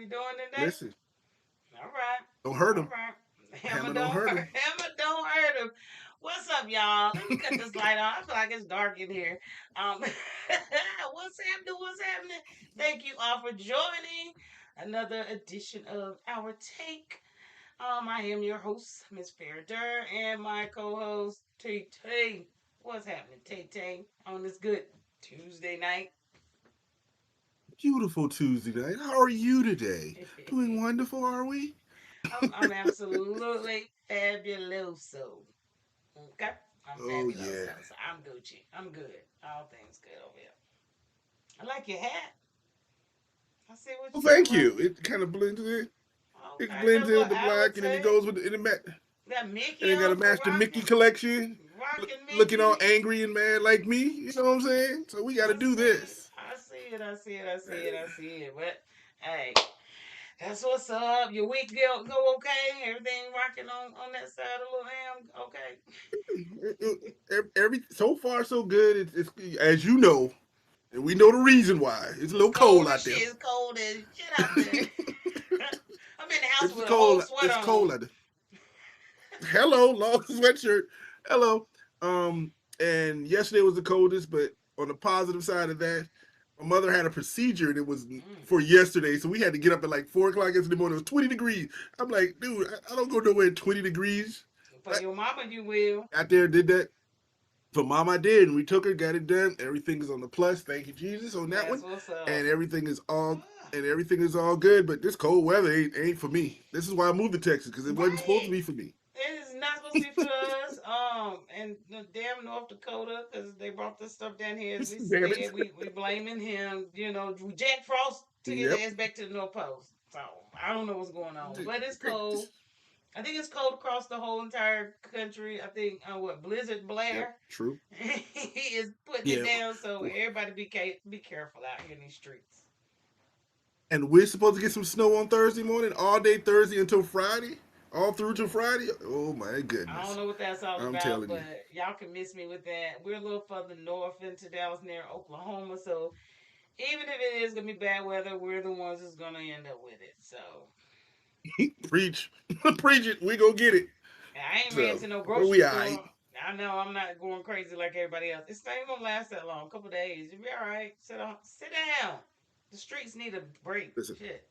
we doing today? Listen, All right. don't hurt All him. right. Hammer Hammer don't don't hurt hurt. him. Hammer don't hurt him. What's up, y'all? Let me cut this light on. I feel like it's dark in here. What's happening? What's happening? Thank you all for joining another edition of Our Take. I am your host, Miss Farrah Derr, and my co-host, Tay Tay. What's happening, Tay Tay, on this good Tuesday night? Beautiful Tuesday night. How are you today? Doing wonderful, are we? I'm absolutely fabuloso. Okay? I'm Oh fabulous. yeah. So I'm Gucci. I'm good. All things good over here. I like your hat. I see what Well, you got thank right. you. It kind of blends in. It Okay, blends that's in with what the I would black, and then it say. goes with the, in the mat. Got And Mickey then got to on match the Mickey rocking. collection. Rocking Looking all Mickey. angry and mad like me. You know what I'm saying? So we got to I do see it. this. I see it. I see it. I see it. I see it. But hey, that's what's up. Your week go okay? Everything rocking on that side of Little Ham? Every so far so good. It's as you know, and we know the reason why. It's a It's little cold cold as out shit. there. It's cold as shit out there. I'm in the house It's with a whole cold. sweater It's on. cold out there. Hello, long sweatshirt. Hello. And yesterday was the coldest, but on the positive side of that, my mother had a procedure and it was Mm. for yesterday, so we had to get up at like 4 o'clock yesterday morning. It was 20 degrees. I'm like, dude, I don't go nowhere at 20 degrees. For I your mama, you will. got there, did that. For mom, I did, and we took her, got it done. Everything is on the plus. Thank you, Jesus, on that That's one, what's up. and everything is all Ah, and everything is all good. But this cold weather ain't for me. This is why I moved to Texas because it wasn't supposed to right. be for me. It is not supposed to be for us. And the damn North Dakota, because they brought this stuff down here. As we Damn it. said, we blaming him. You know, Jack Frost took his Yep. ass back to the North Post. So I don't know what's going on, but it's cold. I think it's cold across the whole entire country. I think what Blizzard Yep. Blair, True. he is putting it Yeah. down. So everybody be careful out here in these streets. And we're supposed to get some snow on Thursday morning, all day Thursday until Friday, all through till Friday. Oh my I don't goodness! know what that's all I'm about, telling but you. y'all can miss me with that. We're a little further north into Dallas near Oklahoma, so even if it is gonna be bad weather, we're the ones that's gonna end up with it. So Preach, preach it. We go get it. I ain't ran So to no where grocery we at? store. I know I'm not going crazy like everybody else. It's not even gonna last that long. A couple days, you'll be all right. Sit down. The streets need a break. Listen, Shit.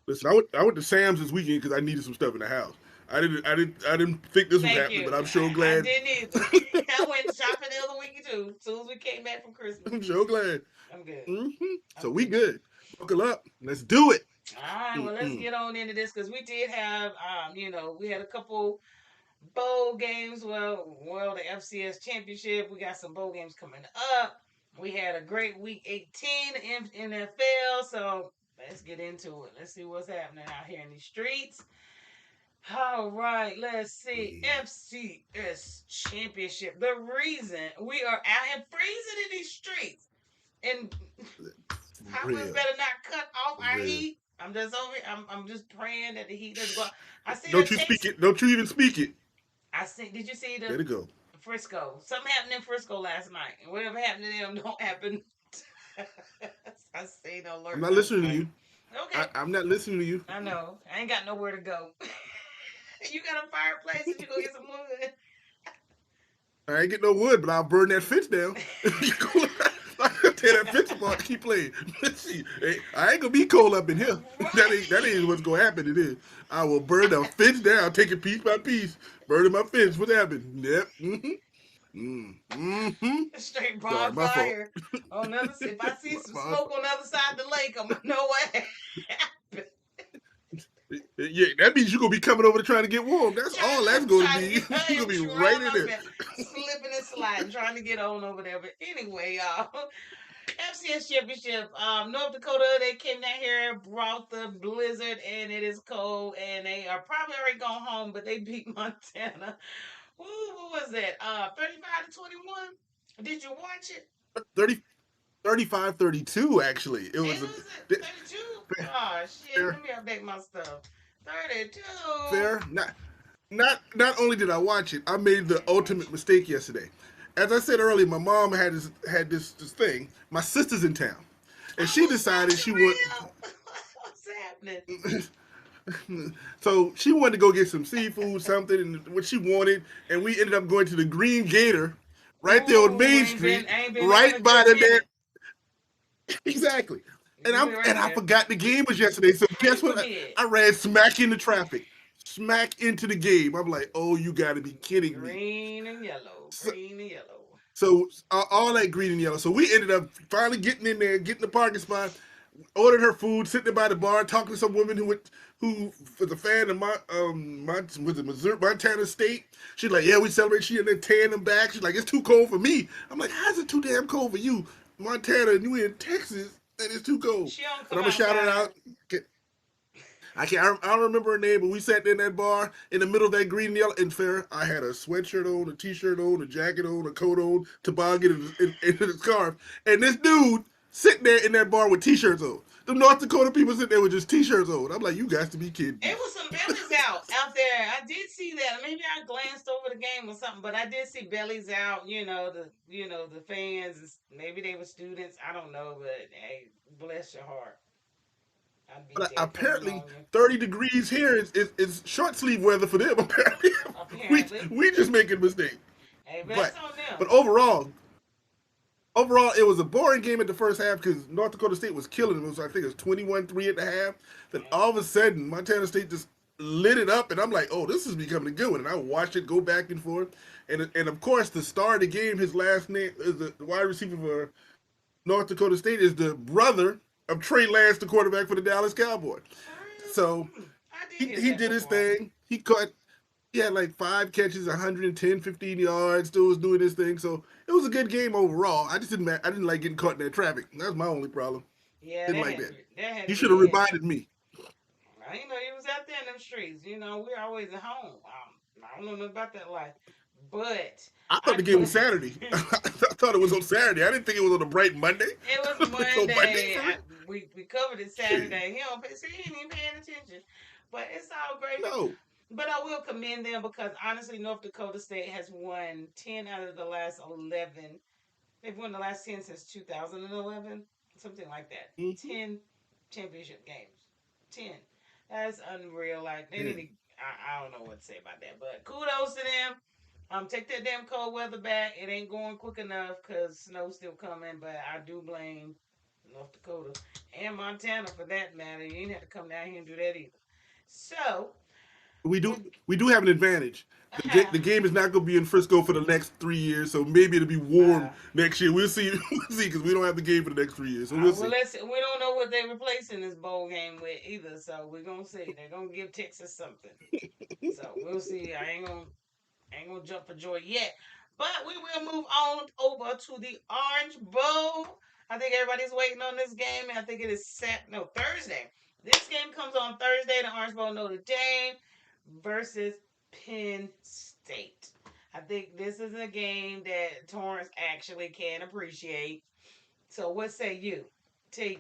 listen. I went to Sam's this weekend because I needed some stuff in the house. I didn't think this was Thank happening, you. but I'm sure I glad. didn't either. I went shopping the other week too. As soon as we came back from Christmas, I'm sure glad. I'm good. hmm So I'm we good. good. Buckle up. Let's do it. All right, well, let's Mm-mm. get on into this because we did have, we had a couple bowl games. Well, the FCS championship. We got some bowl games coming up. We had a great week 18 in NFL. So let's get into it. Let's see what's happening out here in these streets. All right, let's see. FCS championship. The reason we are out here freezing in these streets and For Hoppers real. better not cut off For our real. heat. I'm just over. I'm just praying that the heat doesn't go. Shh. I see the Don't you speak text. it. Don't you even speak it. I see. Did you see the Let it go. Frisco? Something happened in Frisco last night, and whatever happened to them don't happen. I seen the I'm alert not last listening to night. you. Okay, I'm not listening to you. I know. I ain't got nowhere to go. You got a fireplace? Did you go get some wood? I ain't get no wood, but I'll burn that fence down. I'll tear that fence apart. Keep playing. Let's see. Hey, I ain't gonna be cold up in here. That ain't Right. what's gonna happen. It is. I will burn the fence down. Take it piece by piece. Burning my fence. What happened? Yep. Mm-hmm. Straight Sorry, my fault. bonfire. On the other, if I see some My smoke fault. on the other side of the lake, I'm gonna know what happened. Yeah, that means you're gonna be coming over to trying to get warm. That's all that's gonna Trying to be. get, You're I'm gonna be sure right I in must have there. been slipping and sliding, trying to get on over there. But anyway, y'all, FCS Championship, North Dakota, they came down here, brought the blizzard, and it is cold, and they are probably already gone home, but they beat Montana. Ooh, what was that? 35 to 21. Did you watch it? 30, 35-32. Actually. It It was a was it 32. Oh shit! fair, Let me update my stuff. 32. fair. Not only did I watch it, I made the ultimate mistake yesterday. As I said earlier, my mom had this thing. My sister's in town, and I she was decided watching she would. real. What's happening? So she wanted to go get some seafood, something, and what she wanted, and we ended up going to the Green Gator, right there on Ooh, Main Street, I ain't been there in a right by good the minute. exactly. And You been right I there. forgot the game was yesterday. So How you guess what? forget? I ran smack into traffic, smack into the game. I'm like, oh, you got to be kidding me. Green and yellow. So, Green and yellow. all that green and yellow. So we ended up finally getting in there, getting the parking spot, ordered her food, sitting there by the bar, talking to some woman who was a fan of my was it Missouri Montana State. She's like, yeah, we celebrate. She and then tearing them back. She's like, it's too cold for me. I'm like, how's it too damn cold for you, Montana, and you in Texas, and it's too cold. She don't But come I'm gonna shout her outside. out. I don't remember her name, but we sat there in that bar in the middle of that green and yellow. And fair, I had a sweatshirt on, a t-shirt on, a jacket on, a coat on, toboggan, and a scarf. And this dude sitting there in that bar with t-shirts on. The North Dakota people sitting there with just t-shirts on. I'm like, you guys to be kidding It me. was some bellies out there. I did see that. Maybe I glanced over the game or something, but I did see bellies out. The fans. Maybe they were students. I don't know, but hey, bless your heart. I'd be But there pulling apparently, on you. 30 degrees here is short sleeve weather for them. Apparently, we Apparently, we just making mistakes. hey, but But that's on but them. overall, it was a boring game at the first half because North Dakota State was killing them. It was, I think it was 21-3 at the half. Then Yeah. all of a sudden, Montana State just lit it up, and I'm like, oh, this is becoming a good one. And I watched it go back and forth. And of course, the star of the game, his last name is the wide receiver for North Dakota State, is the brother of Trey Lance, the quarterback for the Dallas Cowboys. For So real? I did hear he that did his before. thing. He had like 5 catches, 110, 15 yards. Still was doing his thing. So it was a good game overall. I didn't like getting caught in that traffic. That's my only problem. Yeah, Didn't like that. that had to You be should have a headache. reminded me. I didn't know you was out there in them streets. We're always at home. I don't know nothing about that life, but I thought I the game but was Saturday. I thought it was on Saturday. I didn't think it was on a bright Monday. it was Like on Monday Monday. for real? We covered it Shit. Saturday. He ain't even paying attention, but it's all gravy. No. But I will commend them because honestly, North Dakota State has won 10 out of the last 11. They've won the last 10 since 2011, something like that. Mm-hmm. 10 championship games. 10. That's unreal. Like, they need Yeah. to, I don't know what to say about that, but kudos to them. Take that damn cold weather back. It ain't going quick enough because snow's still coming, but I do blame North Dakota and Montana for that matter. You ain't have to come down here and do that either. So, We we do we do have an advantage. The game is not going to be in Frisco for the next 3 years, so maybe it'll be warm uh, next year. We'll see. We'll see because we don't have the game for the next 3 years, so we'll well, see. we don't know what they're replacing this bowl game with either, so we're gonna see. They're gonna give Texas something, so we'll see. I ain't gonna jump for joy yet, but we will move on over to the Orange Bowl. I think everybody's waiting on this game, and I think it is Thursday. This game comes on Thursday. The Orange Bowl, Notre Dame versus Penn State. I think this is a game that Torrance actually can appreciate. So what say you? T.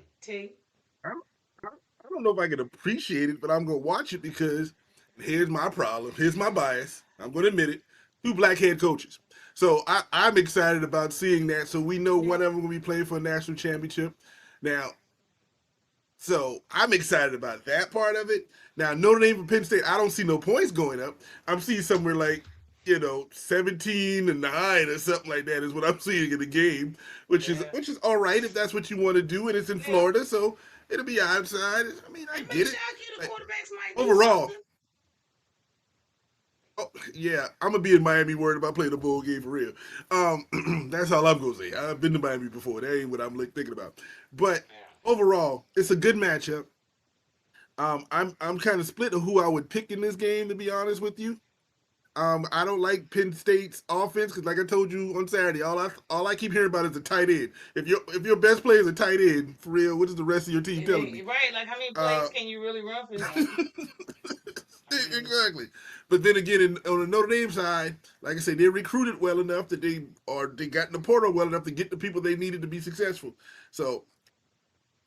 I don't, I don't know if I can appreciate it, but I'm going to watch it because here's my problem. Here's my bias. I'm going to admit it. Two black head coaches. So I'm excited about seeing that. So we know Yeah. one of them will be playing for a national championship. Now, so I'm excited about that part of it. Now, Notre Dame for Penn State, I don't see no points going up. I'm seeing somewhere like, 17-9 or something like that is what I'm seeing in the game, Yeah. which is all right if that's what you want to do, and it's in Yeah. Florida, so it'll be outside. I mean, I It may get it. shock you the Like, quarterbacks might do overall, something. oh, yeah, I'm gonna be in Miami worried about playing a bowl game for real. That's all I'm gonna say. I've been to Miami before. That ain't what I'm like, thinking about. But Yeah. overall, it's a good matchup. I'm kind of split on who I would pick in this game, to be honest with you. I don't like Penn State's offense because, like I told you on Saturday, all I keep hearing about is a tight end. If your best player is a tight end, for real, what is the rest of your team telling me? Right, like how many Uh, plays can you really run for him? I mean, exactly. But then again, on the Notre Dame side, like I said, they recruited well enough that they got in the portal well enough to get the people they needed to be successful. So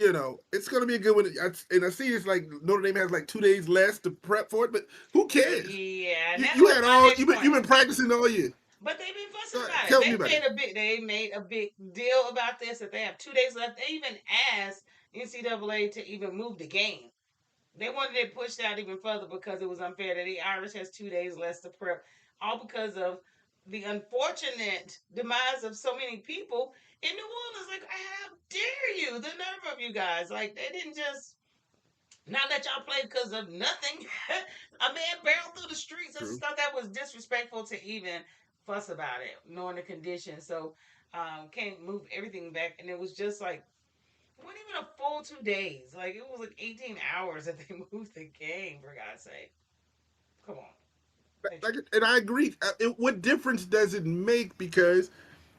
it's going to be a good one. And I see it's like Notre Dame has like 2 days less to prep for it, but who cares? yeah, and You, that you was had my all next you've point. been practicing all year. But they've been fussing Go ahead, about it. tell me about it. They made a big deal about this that they have 2 days left. They even asked NCAA to even move the game. They wanted it pushed out even further because it was unfair that the Irish has 2 days less to prep, all because of the unfortunate demise of so many people in New Orleans. Like, how dare you? The nerve of you guys! Like, they didn't just not let y'all play because of nothing. A man barreled through the streets. I just True. thought that was disrespectful to even fuss about it, knowing the conditions. So, can't move everything back, and it was just like it wasn't even a full 2 days. Like it was like 18 hours that they moved the game. For God's sake, come on. They Like, and I agree. What difference does it make? Because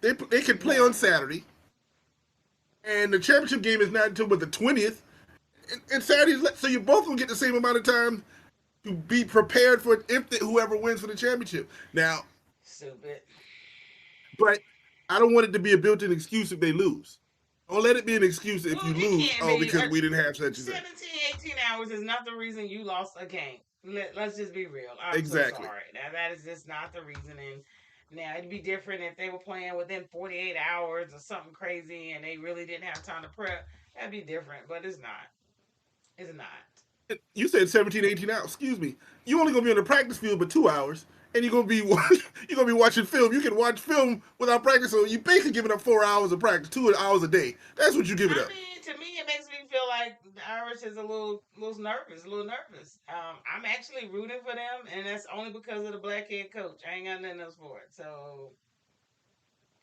they can play on none. Saturday, and the championship game is not until the 20th. And Saturday's so you both gonna get the same amount of time to be prepared for whoever wins for the championship. Now, Stupid. but I don't want it to be a built-in excuse if they lose. Don't let it be an excuse if Well, you it lose. can't Oh, be. because we didn't have such and such. 17, 18 hours is not the reason you lost a game. Let's just be real. I'm so Exactly. sorry. That is just not the reasoning. Now, it'd be different if they were playing within 48 hours or something crazy and they really didn't have time to prep. That'd be different, but it's not. It's not. You said 17, 18 hours. Excuse me. You only gonna be on the practice field for 2 hours, and you're gonna be watching film. You can watch film without practice, so you basically giving up 4 hours of practice, 2 hours a day. That's what you give it I up. mean, to me, it makes me feel like the Irish is little nervous, a little nervous. I'm actually rooting for them, and that's only because of the black head coach. I ain't got nothing else for it. So,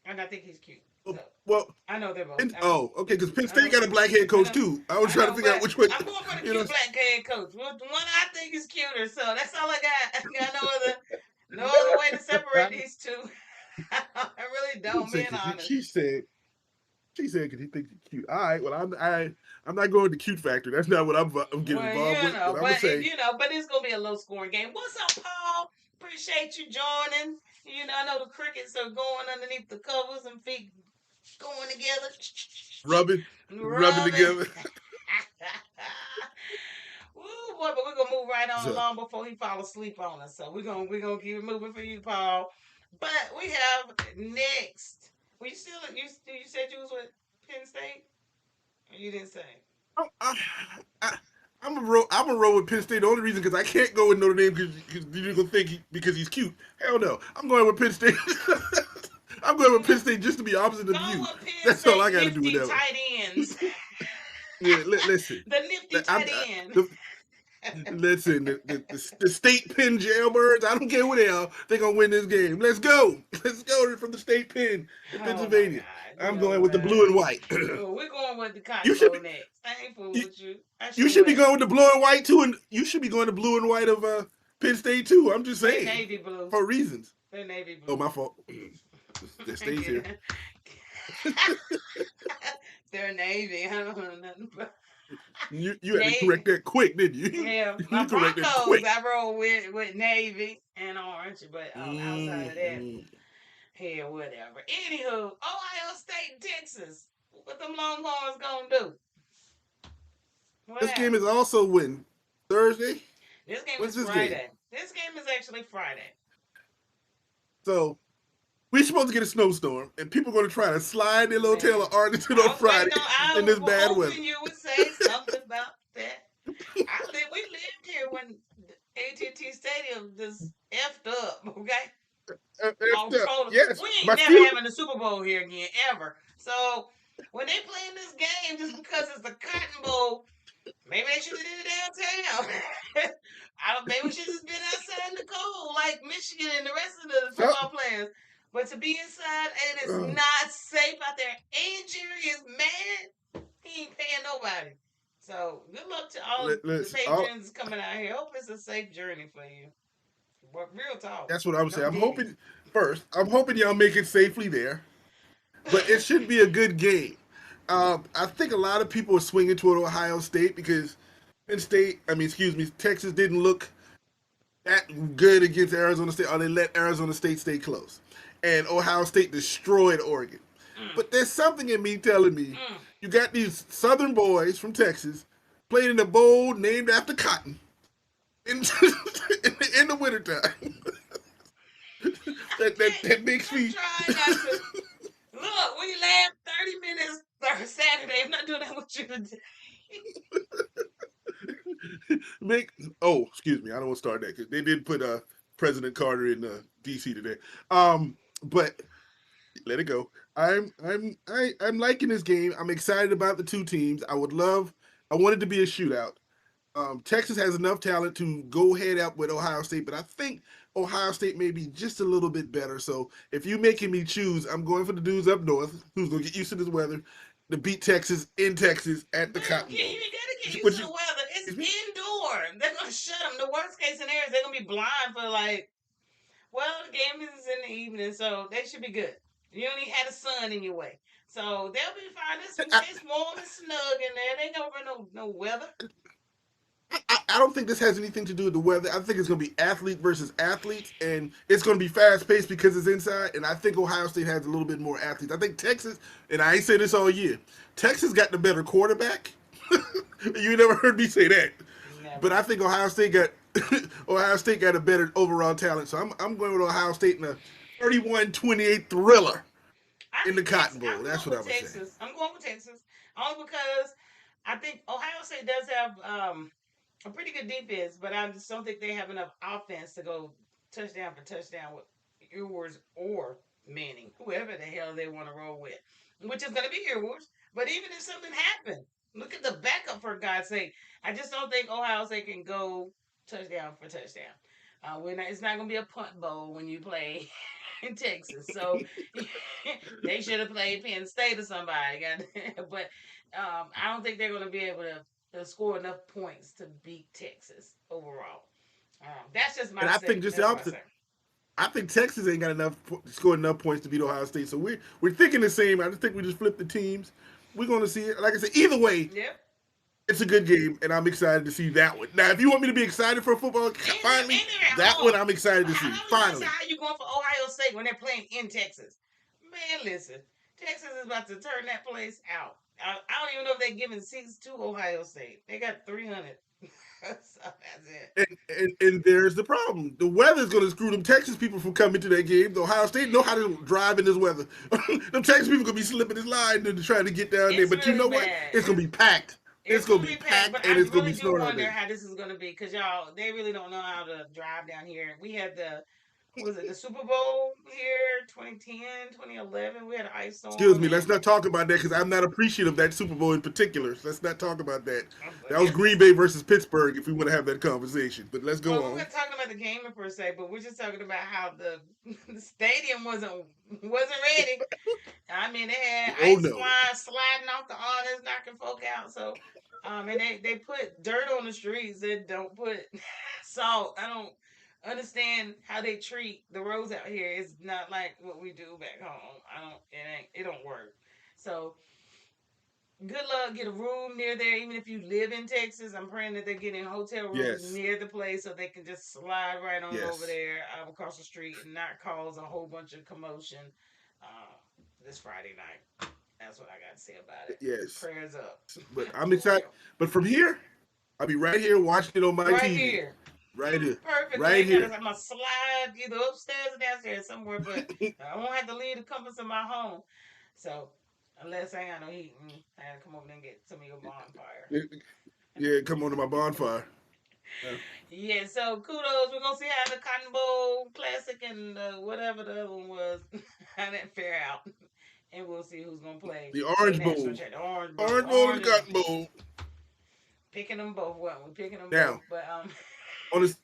and I think he's cute. So, Well, I know they're both. I know. oh, okay, because Penn I know. State got a black head I coach know. too. I was I trying to know, figure out but which one. I'm going for the You know, cute black head coach. Well, the one I think is cuter. So that's all I got. I got no other way to separate these two. I really she don't. said, Being cause honest. she said, because he thinks you're cute. All right, well, I'm not going to cute factor. That's not what I'm getting Well, involved with. But I'm gonna but if say, but it's gonna be a low scoring game. What's up, Paul? Appreciate you joining. I know the crickets are going underneath the covers and feet going together, rubbing, rubbing rubbing. together. Woo, boy, but we're gonna move right on So, along before he fall asleep on us. So we're gonna keep it moving for you, Paul. But we have next. Well, you said you was with Penn State? Or you didn't say? I, I, I, I'm a roll with Penn State. The only reason because I can't go with Notre Dame because you're gonna think because he's cute. Hell no, I'm going with Penn State. I'm going with Penn State just to be opposite of Go you. with Penn That's all I State got to do with nifty that one. tight ends. Yeah, listen. The nifty tight end. The, listen, the state Penn jailbirds. I don't care what they are. They're gonna win this game. Let's go. Let's go from the state Penn in Oh my Pennsylvania. God! You I'm know going with the what? blue and white. Well, we're going with the you Cotton should Bowl be. next. I ain't fooling You, with you. I you sure should be will. going with the blue and white too, and you should be going to blue and white of Penn State too. I'm just They saying navy blue. for reasons. They navy Oh, blue. my fault. That stays here. They're navy. I don't know nothing about You had to correct navy. that quick, didn't you? Yeah, my You correct that Broncos. quick. I roll with navy and orange, but outside of that, Mm-hmm. hell, whatever. Anywho, Ohio State, Texas. What them Longhorns gonna do? What This game happened? is also when Thursday. This game When's is this game? Friday. This game is actually Friday. So we're supposed to get a snowstorm, and people are going to try to slide their little tail Man, of Arlington I on was waiting Friday on. I in this was bad weather. hoping you would say something about that. We lived here when AT&T Stadium just effed up. Okay, all total. Yes, We my ain't never field. having the Super Bowl here again ever. So when they playing this game, just because it's the Cotton Bowl, maybe they should have did it downtown. Maybe we should have just been outside in the cold, like Michigan and the rest of the So, football players. But to be inside and it's not safe out there, and Jerry is mad, he ain't paying nobody. So good luck to all the listen, patrons coming out here. Hope it's a safe journey for you. But real talk, that's what I'm no saying. diddy. I'm hoping y'all make it safely there, but it should be a good game. I think a lot of people are swinging toward Ohio State because Texas didn't look that good against Arizona State, or they let Arizona State stay close. And Ohio State destroyed Oregon. Mm, But there's something in me telling me mm. you got these Southern boys from Texas playing in a bowl named after cotton in, in the wintertime. That makes I'm me. trying not to. Look, we laughed 30 minutes Saturday. I'm not doing that with you today. Make excuse me, I don't want to start that because they did put President Carter in D.C. today. But let it go. I'm liking this game. I'm excited about the two teams. I want it to be a shootout. Texas has enough talent to go head up with Ohio State, but I think Ohio State may be just a little bit better. So if you're making me choose, I'm going for the dudes up north who's going to get used to this weather to beat Texas in Texas at the Cotton You Bowl. gotta get used What to you? the weather. It's Excuse me? indoor. They're gonna shut them. The worst case scenario is they're gonna be blind for like. Well, the game is in the evening, so they should be good. You don't even have the sun in your way, so they'll be fine. I, It's warm and snug in there. They ain't gonna be no weather. I don't think this has anything to do with the weather. I think it's going to be athlete versus athletes, and it's going to be fast paced because it's inside. And I think Ohio State has a little bit more athletes. I think Texas, and I ain't said this all year, Texas got the better quarterback. You never heard me say that, but Never. I think Ohio State got Ohio State got a better overall talent. So I'm going with Ohio State in a 31-28 thriller I in the think Cotton Texas. Bowl. I'm That's going what with I'm gonna say. Texas. I'm going with Texas only because I think Ohio State does have a pretty good defense, but I just don't think they have enough offense to go touchdown for touchdown with Ewers or Manning, whoever the hell they want to roll with, which is going to be Ewers. But even if something happened, look at the backup for God's sake. I just don't think Ohio State can go touchdown for touchdown. It's not going to be a punt bowl when you play in Texas. So they should have played Penn State or somebody. But I don't think they're going to be able to score enough points to beat Texas overall. That's just my And I say. think just the That's my opposite. say. I think Texas ain't got enough scored enough points to beat Ohio State. So we're thinking the same. I just think we just flip the teams. We're going to see it. Like I said, either way, Yep. it's a good game, and I'm excited to see that one. Now, if you want me to be excited for football, finally, And they're at that one home. I'm excited to I see. was about to say, Finally, how you going for Ohio State when they're playing in Texas? Man, listen, Texas is about to turn that place out. I don't even know if they're giving seats to Ohio State. They got 300. So that's it. and there's the problem. The weather's going to screw them Texas people from coming to that game. The Ohio State know how to drive in this weather. Them Texas people going to be slipping this line and trying to get down there. It's But you really know what? bad. It's going to be packed. It's It's going gonna to be be packed, but packed, and I it's going to really be do snowing all wonder day. how this is gonna be because y'all they really don't know how to drive down here. We had was it the Super Bowl here 2010, 2011? We had an ice Excuse storm me, let's and not talk about that because I'm not appreciative of that Super Bowl in particular. Let's not talk about that. That was Green it's Bay versus Pittsburgh if we want to have that conversation. But let's go well, we're on. not talking about the game per se, but we're just talking about how the the stadium wasn't ready. I mean, they had Oh ice no. flying, sliding off the awnings, knocking folk out. So, and they put dirt on the streets. They don't put salt. I don't understand how they treat the roads out here. It's not like what we do back home. I don't. It don't work. So, good luck. Get a room near there. Even if you live in Texas, I'm praying that they're getting hotel rooms Yes. near the place so they can just slide right on over Yes. there across the street and not cause a whole bunch of commotion uh, this Friday night. That's what I got to say about it. Yes. Prayers up But I'm for excited. real. But from here, I'll be right here watching it on my Right TV. here. Right here. Perfect. I Right ain't got to. here. I'm gonna slide either upstairs or downstairs somewhere, but I won't have to leave the comforts of my home. So unless I ain't got no heat, I gotta come over there and get some of your bonfire. Yeah, come on to my bonfire. Uh, Yeah, so kudos. We're gonna see how the Cotton Bowl Classic and whatever the other one was, how that fare out, and we'll see who's gonna play the for the Orange national Bowl. championship. The Orange Bowl, Orange Bowl and orange the and Cotton Bowl. picking them both. What we picking them both, Now, but on this,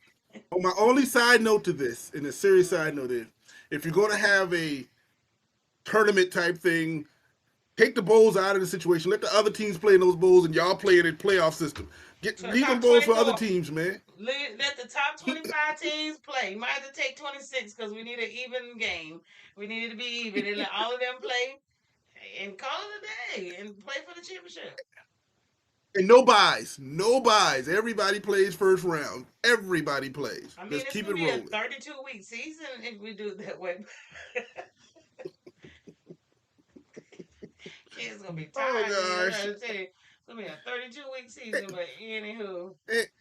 on my only side note to this, in a serious mm, side note is, if you're going to have a tournament type thing, take the bowls out of the situation. Let the other teams play in those bowls, and y'all play in a playoff system. Leave them top bowls for other 24. teams, man. Let the top 25 teams play. Might have to take 26 because we need an even game. We need it to be even and let all of them play and call it a day and play for the championship. And no buys, no buys. Everybody plays first round. Everybody plays. I mean, Let's it's keep gonna it be a rolling. 32-week season if we do it that way. Kids gonna be Oh tired. I gosh. gotta tell you, it's gonna be a 32-week season. But anywho,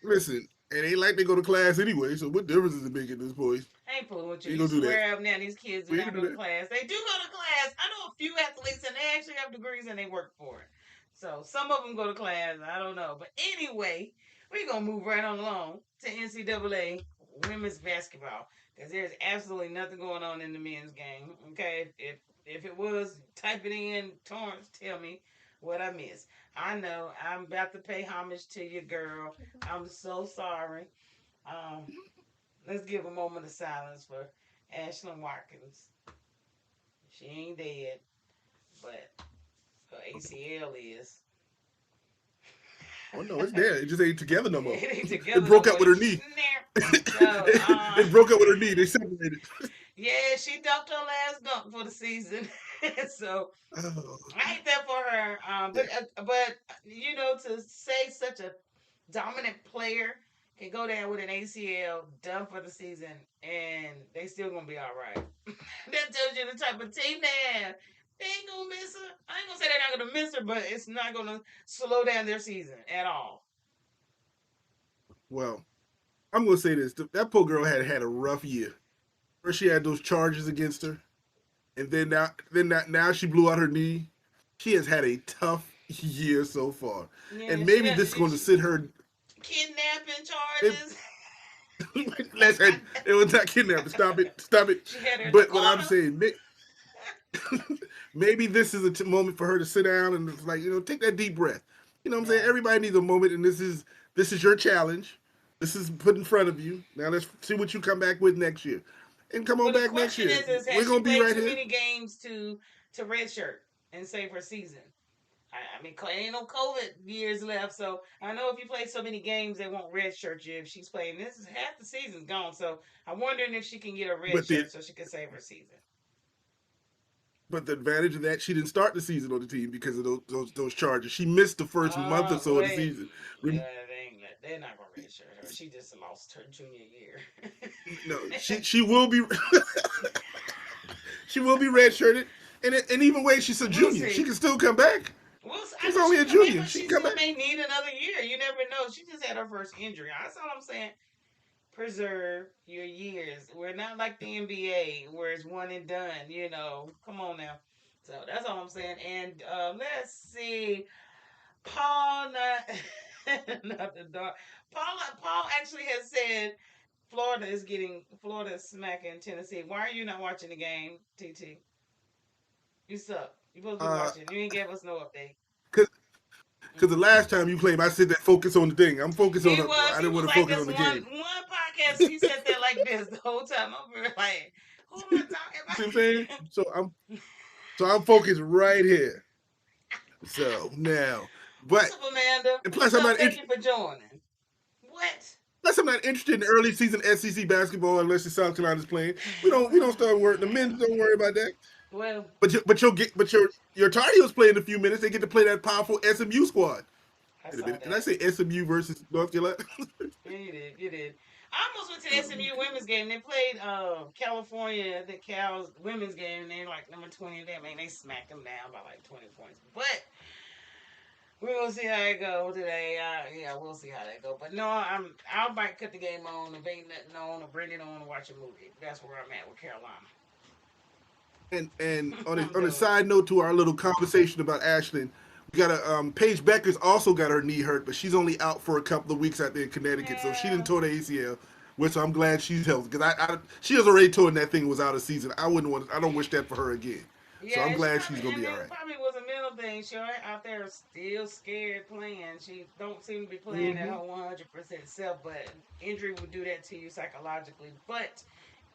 Listen, it ain't like they go to class anyway. So what difference does it make at this point? I ain't fooling with you. You You gonna do that? swear up now these kids do We ain't not gonna go do to that. class. They do go to class. I know a few athletes and they actually have degrees and they work for it. So some of them go to class. I don't know. But anyway, We're gonna move right on along to NCAA women's basketball because there's absolutely nothing going on in the men's game. Okay, if it was, type it in. Torrence, tell me what I missed. I know I'm about to pay homage to your girl. I'm so sorry. Um, let's give a moment of silence for Ashlyn Watkins. She ain't dead, but her ACL is. Oh no, it's there. It just ain't together no more. It ain't It together no broke up more. with her knee. Snap. So, It broke up with her knee. They separated. yeah, she dunked her last dunk for the season. So Oh, I hate that for her. yeah. But you know, to say such a dominant player can go down with an ACL, done for the season, and they still gonna be all right. That tells you the type of team they have. They ain't gonna miss her. I ain't gonna say they're not gonna miss her, but it's not gonna slow down their season at all. Well, I'm gonna say this: that poor girl had a rough year. First, she had those charges against her, and now she blew out her knee. She has had a tough year so far, Yeah, and she maybe got this is going to sit her. kidnapping It, charges. let's it was not kidnapping. Stop it! Stop it! She had her But what I'm Dakota. saying, maybe this is a moment for her to sit down and take that deep breath. You know what I'm saying? Yeah. Everybody needs a moment, and this is your challenge. This is put in front of you. Now let's see what you come back with next year, and come on Well, the back next question year. is We're has she gonna be played right too here. many games to redshirt and save her season? I mean, ain't no COVID years left, so I know if you play so many games, they won't redshirt you if she's playing. This is half the season's gone, so I'm wondering if she can get a red But the shirt so she can save her season. but the advantage of that, she didn't start the season on the team because of those charges. She missed the first month or so of the Wait, season. they're not gonna redshirt her. She just lost her junior year. No, she will be she will be redshirted, and even way she's a We'll junior, she see. can still come back. I She's know she only can a come back, junior. but She she can come still back. may need another year. You never know. She just had her first injury. That's all I'm saying. Preserve your years. We're not like the NBA where it's one and done. Come on now. So that's all I'm saying. And let's see. Paul, not not the dog. Paul actually has said Florida is smacking Tennessee. Why are you not watching the game, TT? You suck. You supposed to be Uh, watching. You ain't give us no update. cause, cause the Mm. last time you played, I said that focus on the thing. I'm focused on. I He didn't was want to like focus this on the one game. one podcast. He sat there like this the whole time. I'm like, who am I talking See what I'm saying? about? So I'm focused right here. So now, What's but up, Amanda? and What's up? Thank you Plus for joining. What? I'm not interested in early season SEC basketball unless the South Carolina's playing. We don't start worrying. The men don't worry about that. Well, But your Tar Heels play in a few minutes. They get to play that powerful SMU squad. I Wait a saw minute. Did I that. say SMU versus North Carolina? Yeah, you did. You did. I almost went to the SMU women's game. They played California, the Cal's women's game, and they're like number 20. They smacked them down by like 20 points. But we will see how it go today. Yeah, we'll see how that go. But no, I might cut the game on if ain't nothing on or bring it on and watch a movie. That's where I'm at with Carolina. and on a, I'm on a done. side note to our little conversation about Ashlyn, we got a Paige Becker's also got her knee hurt, but she's only out for a couple of weeks out there in Connecticut, so she Yeah. didn't tore the ACL. Which I'm glad she's healthy because she was already torn that thing was out of season. I don't wish that for her again. So Yeah, I'm and she glad probably she's gonna and be all it right. probably was a mental thing. She out there still scared playing. She don't seem to be playing at Mm-hmm. her 100% self, but injury would do that to you psychologically. But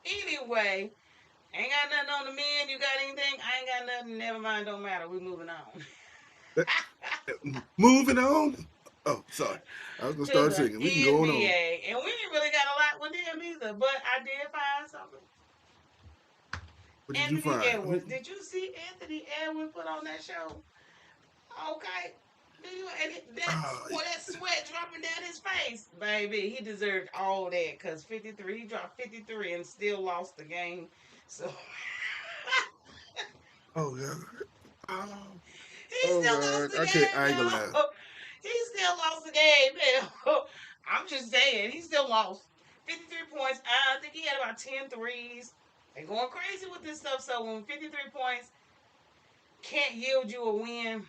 anyway, ain't got nothing on the men. You got anything? I ain't got nothing. Never mind. Don't matter. We moving on. Moving on. Oh, sorry. I was gonna To start the singing. We can go on. NBA, and we didn't really got a lot with them either. But I did find something. What did you Anthony find? Edwards. Did you see Anthony Edwards put on that show? Okay. Do you and Uh, that sweat dropping down his face, baby? He deserved all that because 53. He dropped 53 and still lost the game. So oh god. Oh, he oh still lost god. the Okay, game, I ain't gonna lie. yo. He still lost the game, man. I'm just saying, he still lost 53 points. I think he had about 10 threes. They're going crazy with this stuff. So when 53 points can't yield you a win,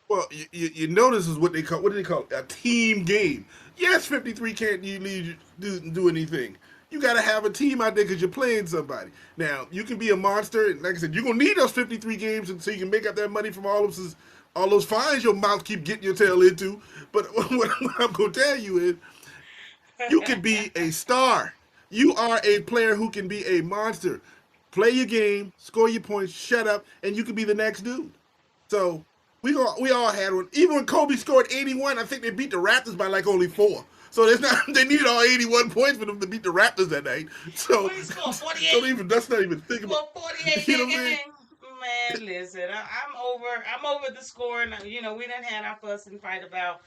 Well, you notice is what do they call it? A team game. Yes, 53 can't you lead do anything. You got to have a team out there because you're playing somebody. Now you can be a monster, and like I said, you're gonna need those 53 games so you can make up that money from all those fines your mouth keep getting your tail into. But what I'm gonna tell you is, you can be a star. You are a player who can be a monster. Play your game, score your points, shut up, and you can be the next dude. So we all had one. Even when Kobe scored 81, I think they beat the Raptors by like only 4. So there's not they needed all 81 points for them to beat the Raptors that night. So What he scored? don't 48. even that's not even thinking about. Scored 48 You know that what I'm saying? game. Man, listen, I'm over the score. We didn't have our fuss and fight about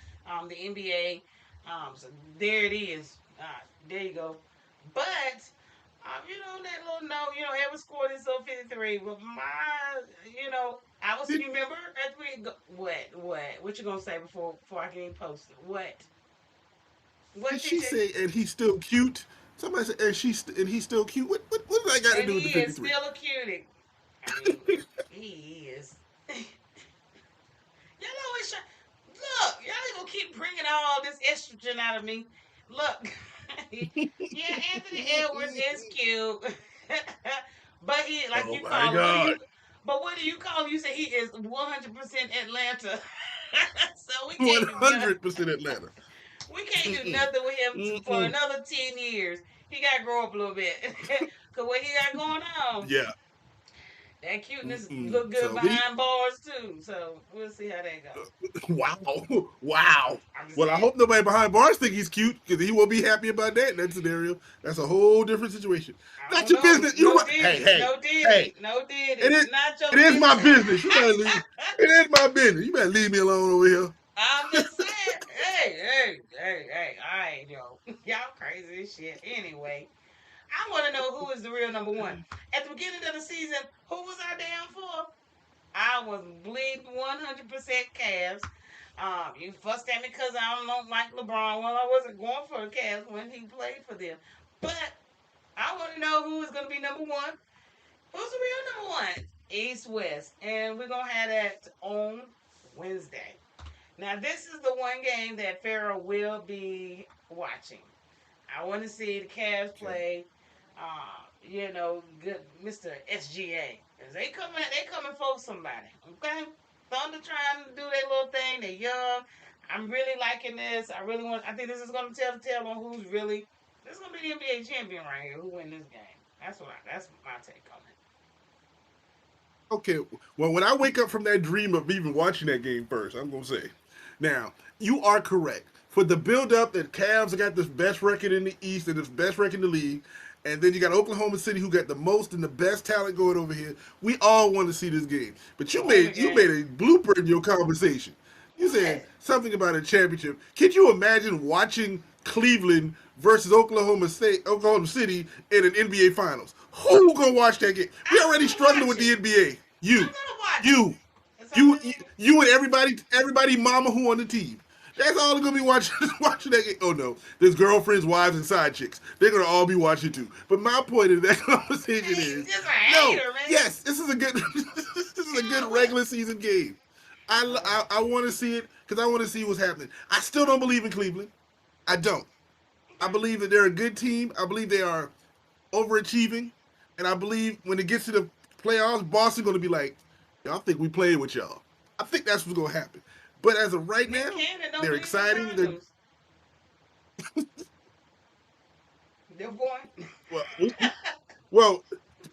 the NBA. So there it is. There you go. But that little note, ever scored is so 53. But I was remember at what you gonna say before I can even post it? What Did she she just say and he's still cute? Somebody said and he's still cute. What does that got to and do with he the is 53? still a cutie. I mean, he is. Y'all always try. Look, y'all ain't gonna keep bringing all this estrogen out of me. Look, yeah, Anthony Edwards is cute, but he like Oh you my call him. What do God. you? But what do you call him? You say he is 100% Atlanta. So we can't do nothing. 100% Atlanta. We can't do Mm-mm. nothing with him for Mm-mm. another 10 years. He got to grow up a little bit. Cause what he got going on, Yeah. that cuteness Mm-mm. look good So we behind bars too. So we'll see how that go. wow. Wow. I'm just Well, I saying. hope nobody behind bars think he's cute because he won't be happy about that in that scenario. That's a whole different situation. I Not don't your know. business. You No right. Hey, Diddy. hey, No hey. Diddy. No It Diddy. is Not your it is my business. business. You better leave. It is my business. You better leave me alone over here. I'm just saying. Hey. All right, yo. Y'all crazy as shit. Anyway, I want to know who is the real number one. At the beginning of the season, who was I down for? I was bleeding 100% Cavs. You fussed at me because I don't like LeBron. Well, I wasn't going for the Cavs when he played for them. But I want to know who is going to be number one. Who's the real number one? East West. And we're going to have that on Wednesday. Now, this is the one game that Farrah will be watching. I want to see the Cavs Okay. play, good Mr. SGA. Cause they coming for somebody. Okay, Thunder trying to do their little thing. They're young. I'm really liking this. I think this is going to tell the tale on who's really. This is going to be the NBA champion right here. Who win this game? That's my take on it. Okay. Well, when I wake up from that dream of even watching that game first, I'm gonna say, now you are correct. For the build up that Cavs got this best record in the East and this best record in the league, and then you got Oklahoma City who got the most and the best talent going over here. We all want to see this game. But The only you made game. a blooper in your conversation. You said What? something about a championship. Could you imagine watching Cleveland versus Oklahoma City in an NBA Finals? Who gonna watch that game? We I'm already gonna struggling watch with it. the NBA. I'm gonna watch it. You, It's only you, and everybody, mama who on the team. That's all they're gonna be watching. Watching that game. Oh no, there's girlfriends, wives, and side chicks. They're gonna all be watching too. But my point in that conversation he's is, just a no, hater, man. yes, this is a good, this is a good What? regular season game. Oh, I want to see it because I want to see what's happening. I still don't believe in Cleveland. I don't. I okay. believe that they're a good team. I believe they are overachieving, and I believe when it gets to the playoffs, Boston going to be like, y'all think we played with y'all. I think that's what's going to happen. But as of right Nick now, Cannon don't they're believe in exciting. They're Cardinals. They're going. well, well.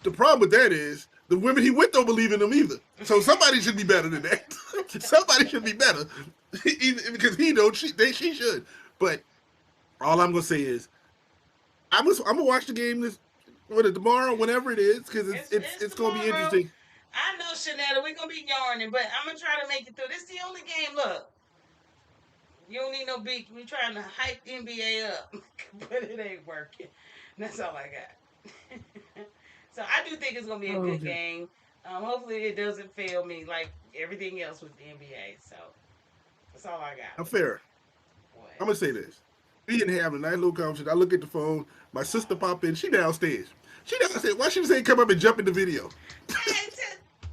The problem with that is the women he with don't believe in them either. So somebody should be better than that. Somebody should be better because he knows she should. But all I'm gonna say is I'm gonna watch the game tomorrow, whenever it is, because It's it's gonna be tomorrow. interesting. I know, Chanetta, we're gonna be yarning, but I'm gonna try to make it through. This is the only game. Look, you don't need no beat. We trying to hype the NBA up, but it ain't working. That's all I got. So I do think it's gonna be a good Okay. game. Hopefully it doesn't fail me like everything else with the NBA. So that's all I got I'm with it. fair. I'm What? gonna say this. We didn't have a nice little conversation. I look at the phone. My sister pop in. She downstairs. She downstairs. Why she say come up and jump in the video? Hey,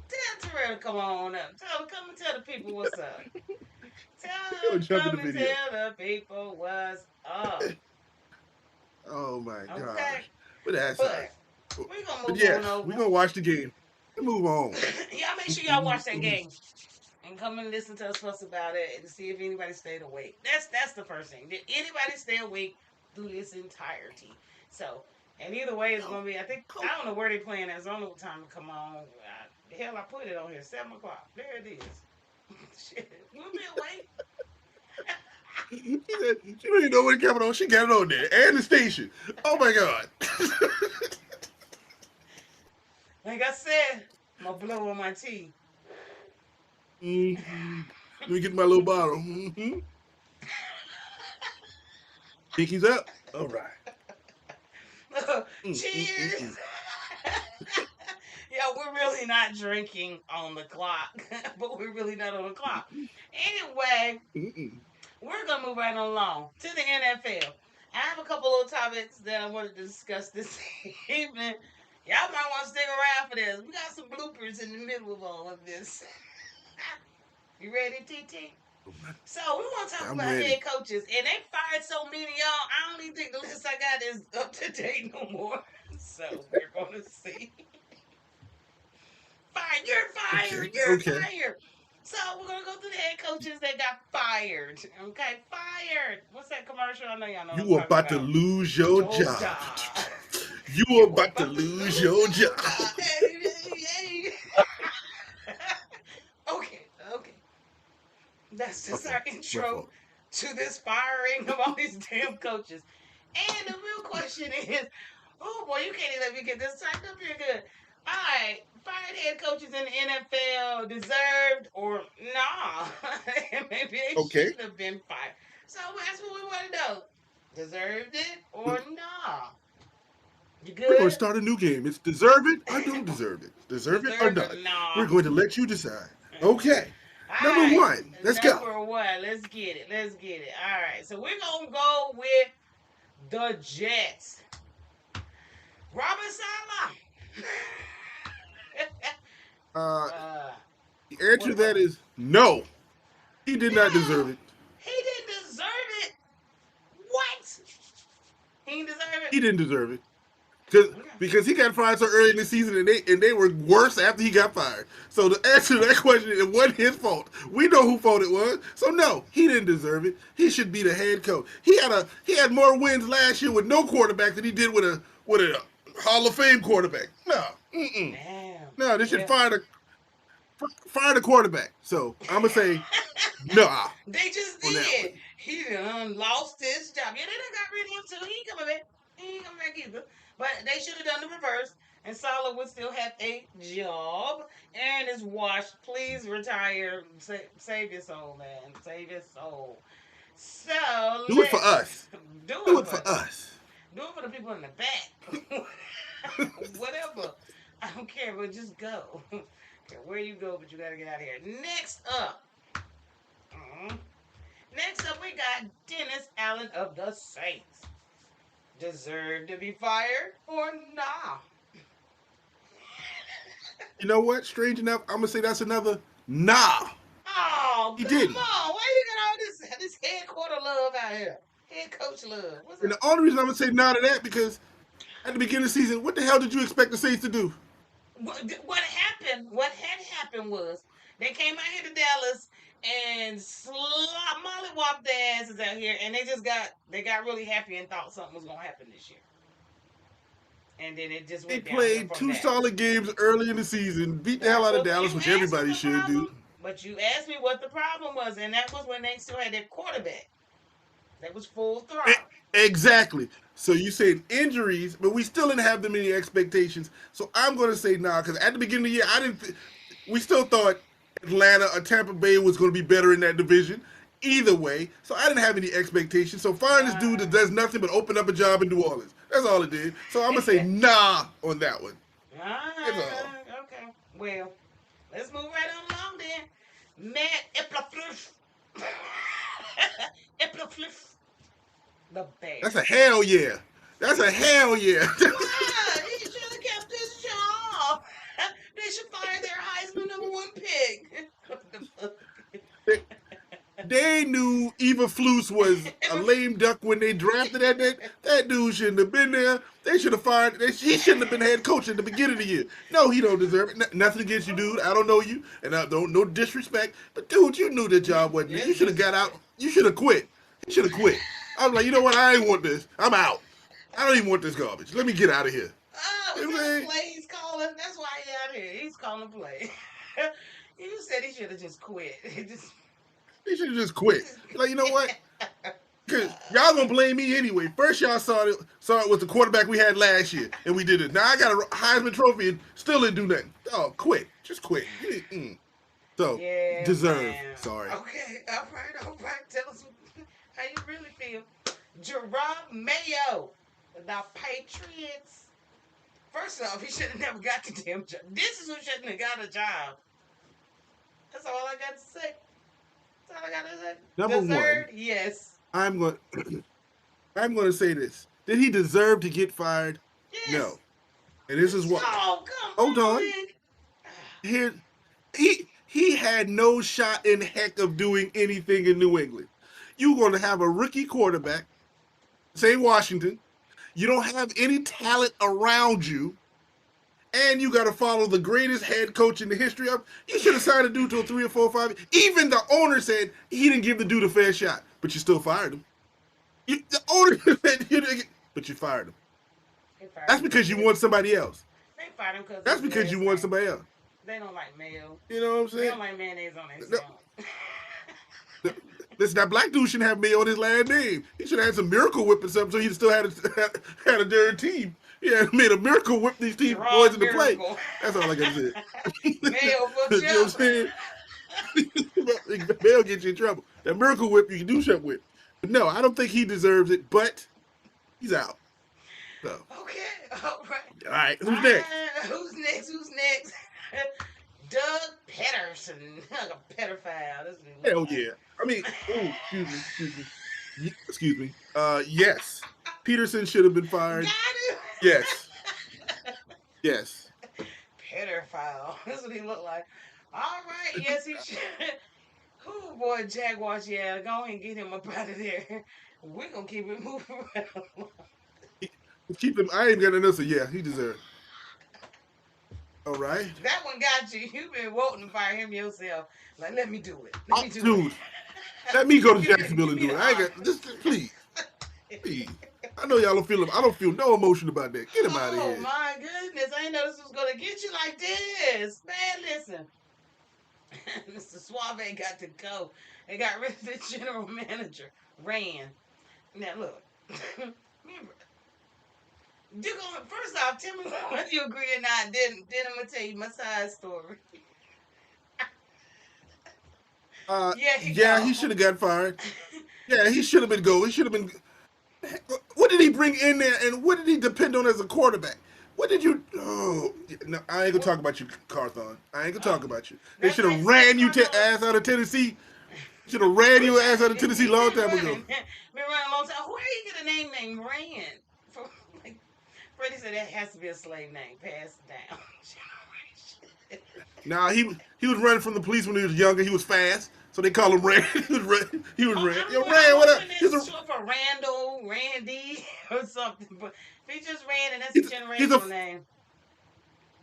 tell Farrah to come on up. Come and tell the people what's up. We'll jump in the Come and video. tell the people what's up. Oh my Okay, gosh. But that's all right. but we're gonna But move yeah, on we're over. gonna watch the game and move on. Y'all make sure y'all watch that game and come and listen to us fuss about it and see if anybody stayed awake. That's the first thing. Did anybody stay awake through this entirety? So, and either way, it's gonna be. I don't know where they playing. At. I don't know what time to come on. Hell, I put it on here 7 o'clock. There it is. Shit, we'll be awake. She said she don't even know what coming on. She got it on there and the station. Oh my god. Like I said, I'm gonna blow on my tea. Mm-hmm. Let me get my little bottle. Mm-hmm. Pinky's up. All right. Cheers. Yeah, we're really not drinking on the clock, but we're really not on the clock. Anyway, Mm-mm. we're gonna move right on along to the NFL. I have a couple of topics that I wanted to discuss this evening. Y'all might want to stick around for this. We got some bloopers in the middle of all of this. You ready, TT? So we want to talk I'm about ready. head coaches, and they fired so many y'all. I don't even think the list I got is up to date no more. So we're gonna see. Fired, you're fired, Okay. you're Okay. fired. So we're gonna go through the head coaches that got fired. Okay, fired. What's that commercial? I know y'all know what I'm You talking about to about. lose your Your job. job. You You about to about to lose lose your your job. job. Hey, hey, hey. Okay, okay. That's My just our fault. My intro fault. to this firing of all these damn coaches. And the real question is, oh boy, you can't even let me get this typed up here good. All right, fired head coaches in the NFL deserved or nah? Maybe they Okay. shouldn't have been fired. So that's what we want to know. Deserved it or nah? You We're going to good? start a new game. It's deserve it or don't deserve it. Deserve it or Deserved or not. We're nah? going to let you decide. Okay. All Number right, one. Let's go. number one. Let's get it. Let's get it. All right, so we're gonna go with the Jets. Robert Sala. Uh, uh, the answer to what that was? is no. He did not No, deserve it. he didn't deserve it. What? He didn't deserve it. He didn't deserve it. Because he got fired so early in the season and they were worse after he got fired. So the answer to that question, it wasn't his fault. We know who fault it was. So no, he didn't deserve it. He should be the head coach. He had more wins last year with no quarterback than he did with a Hall of Fame quarterback. No, Damn. no, they should Well, fire the quarterback. So I'm gonna say nah they just on that did. one. He done lost his job. Yeah, they done got rid of him too. He ain't coming back. He ain't coming back either. But they should have done the reverse. And Salah would still have a job. And is washed. Please retire. Save your soul, man. Save your soul. So Do it for let's us. do Do it it for for us. do it for the people in the back. Whatever. I don't care, but just go. Care where you go, but you gotta get out of here. Next up. Mhm. Next up, we got Dennis Allen of the Saints. Deserve to be fired or nah? You know what? Strange enough, I'm gonna say that's another nah. Oh, He come didn't. on. Why you got all this headquarter love out here? Head coach love. What's And up? the only reason I'm gonna say nah to that because at the beginning of the season, what the hell did you expect the Saints to do? What happened? What had happened was they came out here to Dallas and mollywopped their asses out here, and they got really happy and thought something was gonna happen this year, and then it just They went downhill played from two that. solid games early in the season, beat the hell That's out of what Dallas, you which asked what everybody the should do. problem. But you asked me what the problem was, and that was when they still had their quarterback. That was full throttle. Exactly. So you said injuries, but we still didn't have that many expectations. So I'm going to say nah, because at the beginning of the year, I didn't. We still thought Atlanta or Tampa Bay was going to be better in that division. Either way, so I didn't have any expectations. So firing this dude that Ah. does nothing but open up a job in New Orleans. That's all it did. So I'm gonna say nah on that one. That's all. Okay. Well, let's move right on along then. Matt Eplafluf. Eplafluf. The That's a Bears. hell yeah. That's a hell yeah. Why? He should have kept his job. They should fire their Heisman #1 They knew Eva Flus was a lame duck when they drafted that dude shouldn't have been there. They should have fired. He shouldn't have been head coach at the beginning of the year. No, he don't deserve it. Nothing against you, dude. I don't know you, and I don't no disrespect. But dude, you knew the job wasn't. You should have got out. You should have quit. You should have quit. I was like, you know what? I ain't want this. I'm out. I don't even want this garbage. Let me get out of here. Oh, You know is what I'm that a saying? play he's calling? That's why he out here. He's calling a play. You said he should have just quit. He should have just quit. Like, you know what? Cause y'all gonna blame me anyway. First y'all saw it with the quarterback we had last year, and we did it. Now I got a Heisman Trophy and still didn't do nothing. Oh, quit. Just quit. So, Yeah, deserve. man. Sorry. Okay, all right. Tell us how you really feel. Gerard Mayo, the Patriots. First off, he should have never got the damn job. This is who shouldn't have got a job. That's all I got to say. That's all I got to say. Number Deserved? one, Yes. I'm going. I'm going to say this. Did he deserve to get fired? Yes. No. And this is what. Oh, come Hold on. on. Here, he had no shot in heck of doing anything in New England. You're going to have a rookie quarterback, say Washington. You don't have any talent around you, and you got to follow the greatest head coach in the history of. You should have signed a dude to a 3 or 4 or 5. Even the owner said he didn't give the dude a fair shot, but you still fired him. The owner said you didn't, but you fired him. That's because you want somebody else. They fired him because That's because you want somebody else. They don't like mayo. You know what I'm They saying? don't like mayonnaise on their salad. Listen, that black dude shouldn't have mayo on his last name. He should have had some Miracle Whip or something, so he still had a Derr team. He had made a Miracle Whip these team boys in the play. That's all I got to say. Mayo for You know what I'm saying? Mayo get you in trouble. That Miracle Whip you can do something with. But no, I don't think he deserves it, but he's out. So. Okay, all right. All right, who's next? Who's next? Doug Peterson. Like a pedophile. Hell yeah. I mean, excuse me. Yes. Peterson should have been fired. Got him. Yes. Yes. Pedophile. That's what he looked like. All right, yes, he should. Oh boy, Jaguars, yeah, go ahead and get him up out of there. We're gonna keep it moving around. Keep him. I ain't got enough. So yeah, he deserves. All right. That one got you. You've been wanting to fire him yourself. Like, let me do it. Dude, let me go to Jacksonville and do it. I ain't got. Just please. I know y'all don't feel. I don't feel no emotion about that. Get him out of here. Oh my goodness! I didn't know this was gonna get you like this. Man, listen. Mr. Suave got to go. They got rid of the general manager. Ran. Now look. First off, tell me whether you agree or not. Then I'm gonna tell you my side story. He should have got fired. Yeah, he should have been go. He should have been. What did he bring in there, and what did he depend on as a quarterback? What did you? Oh, no, I ain't gonna talk about you, Carthon. I ain't gonna talk about you. They should have ran you ass out of Tennessee. Should have ran your ass out of Tennessee long time ago. Been running a long time. Where you get a name named Rand? Freddie said that has to be a slave name. Passed down. Nah, he was running from the police when he was younger. He was fast, so they call him Rand. He was Rand. Yo, Rand, what up? He's short for Randall, Randy, or something. But if he just Rand, and that's a generational name.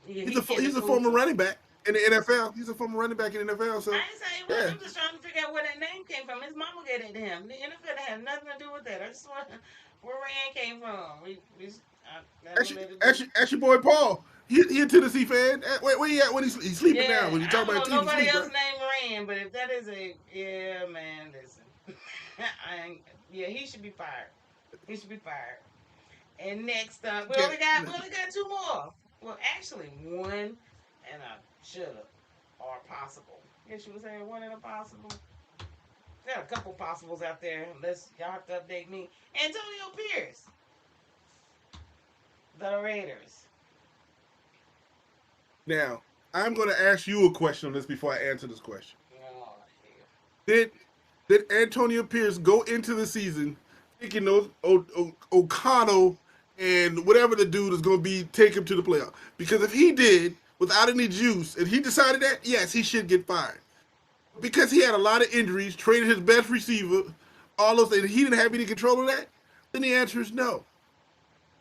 Yeah, he's a former running back in the NFL. He's a former running back in the NFL. So I ain't saying he was. I'm just trying to figure out where that name came from. His mama gave it to him. The NFL had nothing to do with that. I just want where Rand came from. That's your boy Paul. He a Tennessee fan. Where he at when he's sleeping now? When you talk about team nobody sleep, else named Rand, but if that is man, listen. He should be fired. He should be fired. And next up, we only got 2 more. Well, actually, 1 and a shoulda or possible. Guess you would say 1 and a possible. There are a couple possibles out there. Y'all have to update me. Antonio Pierce. The Raiders. Now, I'm going to ask you a question on this before I answer this question. Oh, did Antonio Pierce go into the season thinking those O'Connell and whatever the dude is going to be take him to the playoff? Because if he did, without any juice, and he decided that, yes, he should get fired. because he had a lot of injuries, traded his best receiver, all those things. He didn't have any control of that. Then the answer is no.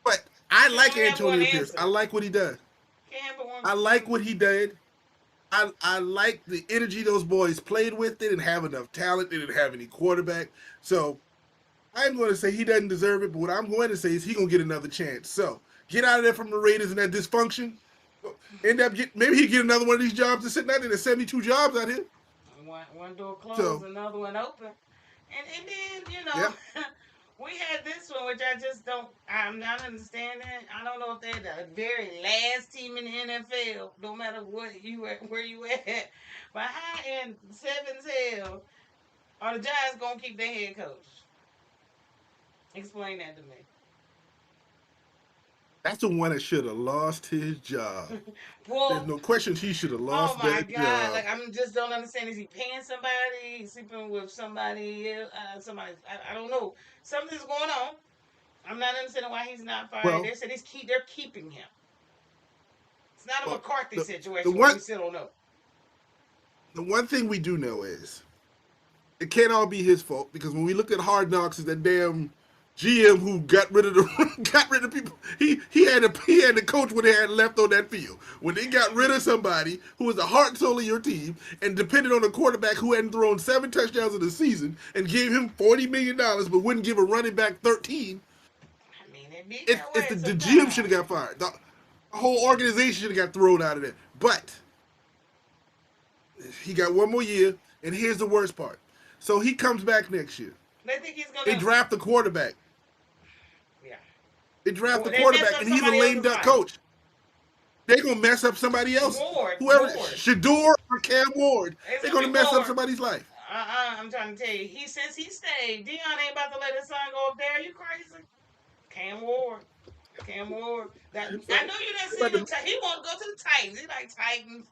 But I You can like only have one Antonio Pierce. I answer. like what he does. Can't have but I like one. what he did. I like the energy those boys played with. They didn't have enough talent. They didn't have any quarterback. So I'm going to say he doesn't deserve it. But what I'm going to say is he's going to get another chance. So get out of there from the Raiders and that dysfunction. End up maybe he get another one of these jobs that's sitting out there. There's 72 jobs out here. One door closed, So another one open, and then yeah. we had this one, which I just don't. I'm not understanding. I don't know if they're the very last team in the NFL. No matter what you at, where you at, but how in seventh hell are the Giants gonna keep their head coach? Explain that to me. That's the one that should have lost his job. There's Well, no question he should have oh lost my that God! job. Like I'm just don't understand. Is he paying somebody? He's sleeping with somebody? Somebody? I don't know. Something's going on. I'm not understanding why he's not fired. Well, They said they're keeping him. It's not a well McCarthy the the situation where one we still don't know. the one thing we do know is it can't all be his fault because when we look at Hard Knocks, is that damn GM who got rid of the got rid of people. He had the coach what they had left on that field. When they got rid of somebody who was the heart and soul of your team and depended on a quarterback who hadn't thrown 7 touchdowns in the season and gave him $40 million but wouldn't give a running back 13. I mean, it be It's, that it's way the GM should sometimes. have got fired. The whole organization should have got thrown out of there. But he got one more year, and here's the worst part. So he comes back next year. They think he's They gonna, draft the quarterback. yeah. They draft the They mess quarterback, up and he's a somebody lame else's duck life. coach. They're gonna mess up somebody else. Whoever Ward. Shador or Cam Ward, It's they're gonna be gonna mess up Ward. somebody's life. I'm trying to tell you. Since he stayed, Dion ain't about to let his son go up there. Are you crazy? Cam Ward. Cam Ward. That I So know you done they seen about him. to He want to go to the Titans. He like Titans.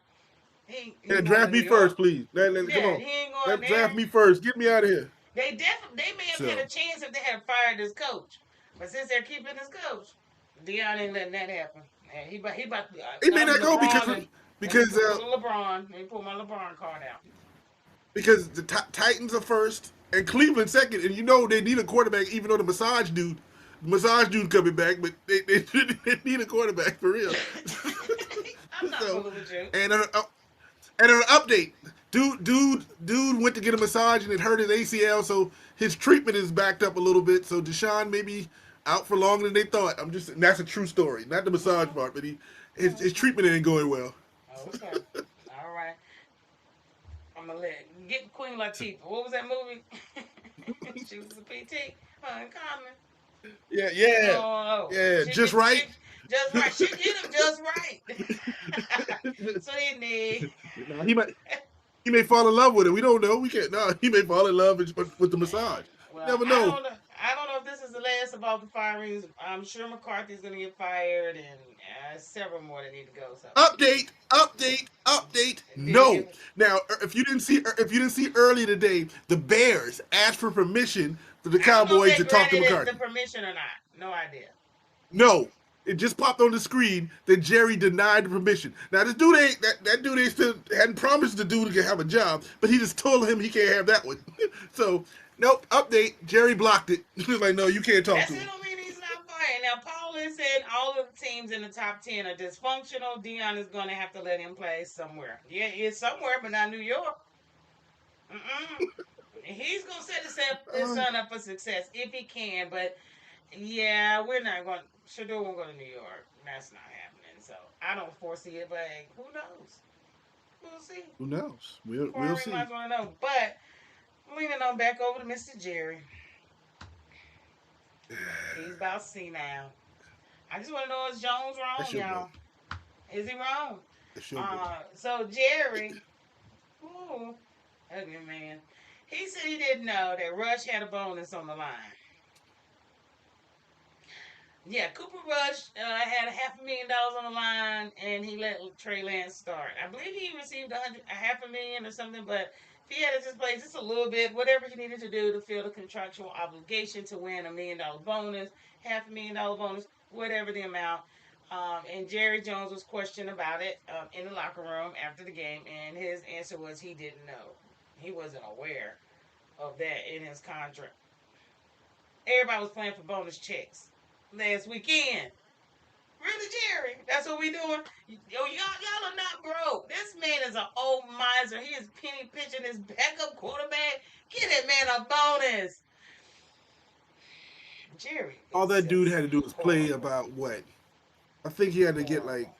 He yeah, going to draft New me York. first, please. Come Yeah, on, he ain't going draft there. me first. Get me out of here. They may have had a So chance if they had fired this coach, but since they're keeping this coach, Dion ain't letting that happen. And he about he may I'm not go LeBron and let me because pull a LeBron. Let me pull my LeBron card out. the Titans are first and Cleveland second, and they need a quarterback. Even though massage dude coming back, but they need a quarterback for real. I'm not So, fooling with you. and an update, dude went to get a massage and it hurt his ACL, so his treatment is backed up a little bit. So Deshaun may be out for longer than they thought. And that's a true story, not the massage part, but his treatment ain't going well. Okay. All right. I'm gonna get Queen Latifah. What was that movie? She was a PT. Uncommon. Yeah, yeah, Oh, yeah, just right. just right. She get him just right. So then Nah, he may fall in love with it. We don't know. We can't. No, he may fall in love with the massage. You well, never know. I don't know if this is the last about the firings. I'm sure McCarthy's gonna get fired, and several more that need to go. So Update. did he No. get? Now, if you didn't see earlier today, the Bears asked for permission for the I don't know if Cowboys they to talk to granted it the McCarthy. permission or not. No idea. No. It just popped on the screen that Jerry denied the permission. Now this dude ain't that dude ain't still hadn't promised the dude to have a job, but he just told him he can't have that one. So nope, update. Jerry blocked it. He was like, no, you can't talk That's to it. him. Don't mean he's not fired. Now Paul is saying all of the teams in the top 10 are dysfunctional. Dion is going to have to let him play somewhere. Yeah, it's somewhere, but not New York. Mm-mm. He's gonna set his Uh, son up for success if he can, but yeah, we're not going. Shador won't go to New York. That's not happening. So I don't foresee it, but hey, who knows? We'll see. who knows? We'll Corey see. might want to know. But leaning on back over to Mr. Jerry. He's about to see now. I just want to know is Jones That's wrong, your boy. y'all? Is he wrong? That's your boy. So Jerry, ooh, ugly man. He said he didn't know that Rush had a bonus on the line. Yeah, Cooper Rush had $500,000 on the line, and he let Trey Lance start. I believe he received a half a million or something, but if he had to just play just a little bit, whatever he needed to do to fill the contractual obligation to win $1 million bonus, $500,000 bonus, whatever the amount. And Jerry Jones was questioned about it in the locker room after the game, and his answer was he didn't know. He wasn't aware of that in his contract. Everybody was playing for bonus checks last weekend. Really, Jerry? That's what we doing? Yo, y'all are not broke. This man is an old miser. He is penny pitching his backup quarterback. Get that man a bonus. Jerry All is that dude just had to do was play horrible. about what? I think he had to get like Horrible.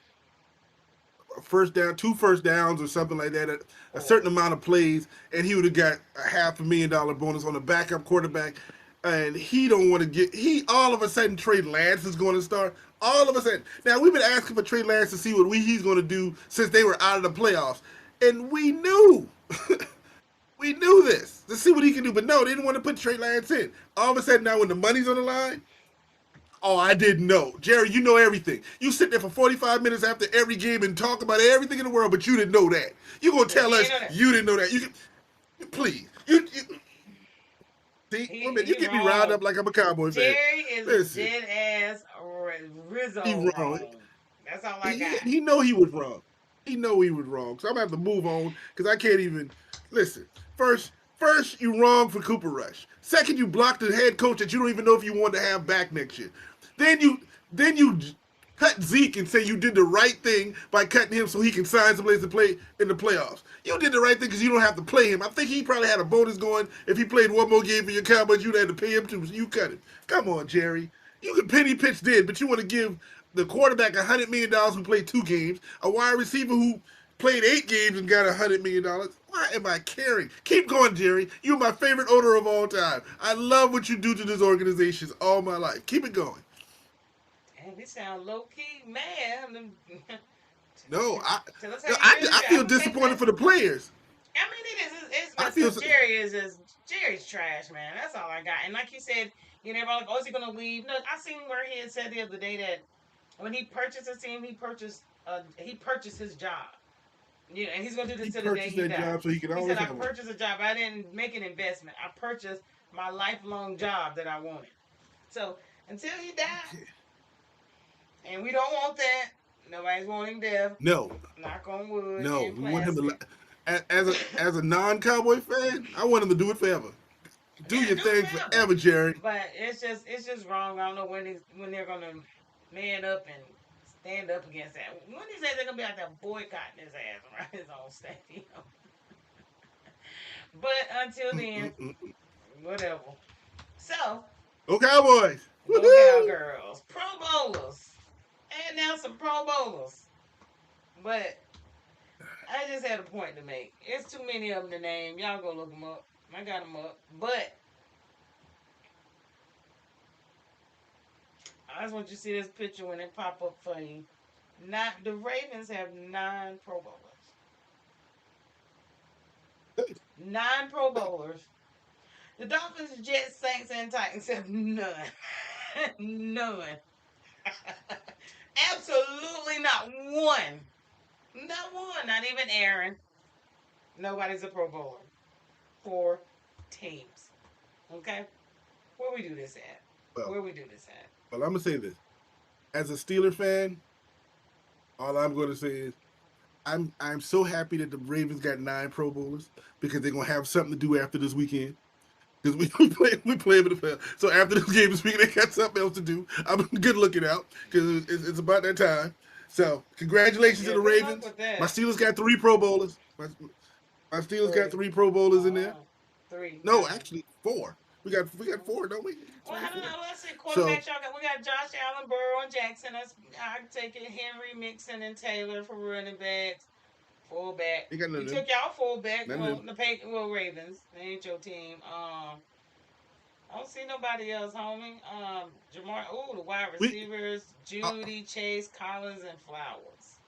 a first down, two first downs or something like that, a certain Horrible. amount of plays, and he would have got a $500,000 bonus on the backup quarterback. And he don't want to get he all of a sudden Trey Lance is going to start. All of a sudden, now we've been asking for Trey Lance to see what he's going to do since they were out of the playoffs, and we knew. We knew this to see what he can do, but no, they didn't want to put Trey Lance in. All of a sudden, now when the money's on the line, oh, I didn't know. Jerry, you know everything. You sit there for 45 minutes after every game and talk about everything in the world, but you didn't know that. You gonna Yeah, tell he ain't us know that. you didn't know that? Please, you see, women, you He get me riled wrong. up like I'm a Cowboy fan. Jerry is Listen, dead ass he Rizzo wrong. wrong. That's all I got. He know he was wrong. He know he was wrong. So I'm gonna have to move on because I can't even listen. First you wrong for Cooper Rush. Second, you blocked the head coach that you don't even know if you want to have back next year. Then you cut Zeke and say you did the right thing by cutting him so he can sign someplace to play in the playoffs. You did the right thing because you don't have to play him. I think he probably had a bonus going if he played one more game for your Cowboys. You'd have to pay him too, so you cut him. Come on, Jerry. You can penny pitch did, but you want to give the quarterback $100 million who played 2 games, a wide receiver who played 8 games and got $100 million. Why am I caring? Keep going, Jerry. You're my favorite owner of all time. I love what you do to this organization all my life. Keep it going. And we sound low key mad. No, Tell us how you really I feel. I'm feel gonna take disappointed that. for the players. I mean, it is. It's I messed feel up. Jerry's trash, man. That's all I got. And like you said, everybody like, oh, is he gonna leave? No, I seen where he had said the other day that when he purchased his team, he purchased his job. Yeah, and he's gonna do he this till the day purchased he that dies. job so he could He said, always "I have one. purchased a job. I didn't make an investment. I purchased my lifelong job that I wanted." So until he died, Okay. and we don't want that. Nobody's wanting death. No, Knock on wood no. and We want him plastic. as a non-cowboy fan. I want him to do it forever. Do Yeah, your do it thing forever. forever, Jerry. But it's just wrong. I don't know when they're gonna man up and stand up against that. When he said they're gonna be out there boycotting his ass around his own stadium. But until then, Mm-mm-mm. whatever. So Go Cowboys! go Woohoo! Cowgirls, Pro Bowlers, and now some Pro Bowlers. But I just had a point to make. It's too many of them to name. Y'all go look them up. I got them up. But I just want you to see this picture when it pop up for you. Not the Ravens have 9 Pro Bowlers. 9 Pro Bowlers. The Dolphins, Jets, Saints, and Titans have none. None. Absolutely not one. Not one. Not even Aaron. Nobody's a Pro Bowler. 4 teams. Okay? Where we do this at? Well, Where we do this at? well, I'm gonna say this. As a Steeler fan, all I'm going to say is I'm so happy that the Ravens got 9 Pro Bowlers because they're gonna have something to do after this weekend. Because we play with the fair. So after this game this weekend, they got something else to do. I'm good looking out because it's about that time. So congratulations to Yeah, the good luck Ravens. with My that. Steelers got 3 Pro Bowlers. My Steelers got 3. 3 Pro Bowlers in there. 3. No, actually 4. We got 4, don't we? Well, I don't 24. know. Let's see. So Quarterbacks, y'all got. We got Josh Allen, Burrow, and Jackson. I take it. Henry, Mixon, and Taylor for running backs. Fullback. they got none You of them. took y'all fullback. None of Well, them. Ravens. They ain't your team. I don't see nobody else, homie. Jamar. Ooh, the wide We receivers: uh, Judy, Chase, Collins, and Flowers.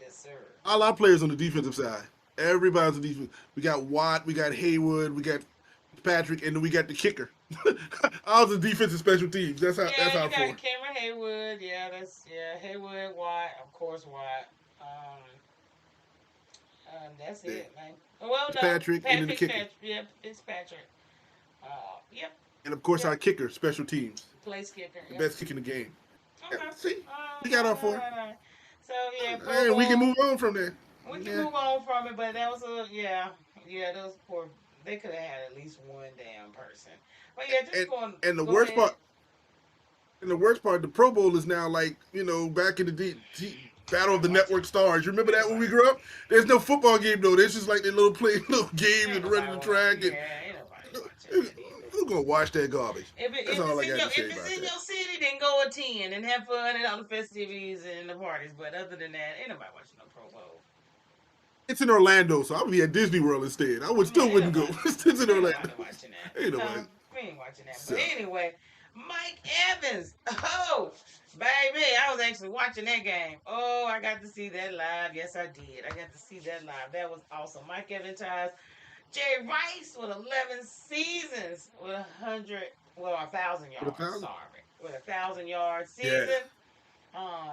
Yes, sir. all our players on the defensive side. Everybody's on defense. We got Watt, we got Haywood, we got Patrick, and then we got the kicker. All the defensive special teams. That's Yeah, you our got four. Cameron Haywood. Yeah, Haywood, Watt, of course, Watt. That's Yeah. it, man. Well, no, Patrick, and Pat then the kicker, Fitzpatrick. Yeah, Fitzpatrick. Yep, and of course our yep. kicker, special teams, Place kicker. the Yep. best kick in the game. Yeah, Okay. see, we got our All four, right. So yeah, Pro and we can Bowl. move on from there. We can Yeah, move on from it, but that was a yeah. Yeah, those poor. They could have had at least one damn person. But yeah, just and going. and the Go worst ahead. part, the Pro Bowl is now like back in the Battle of Nobody the watching. Network Stars. You remember Ain't that when we nobody. grew up? There's no football game though. There's just like they little play little games Ain't and running nobody the watch. track and Yeah, ain't nobody watching that either. who's gonna watch that garbage? That's If all it's I in got your to say about that. city, then go attend and have fun at all the festivities and the parties. But other than that, ain't nobody watching no Pro Bowl. It's in Orlando, so I would be at Disney World instead. I would Man, still wouldn't go. It's in ain't Orlando. nobody watching that. Ain't No, nobody. we ain't watching that. But So anyway, Mike Evans. Oh, baby, I was actually watching that game. Oh, I got to see that live. Yes, I did. I got to see that live. That was awesome. Mike Evans ties Jay Rice with 11 seasons with 100, well, 1,000 yards. 1,000. Sorry, with 1,000 yard Yeah. season. Um,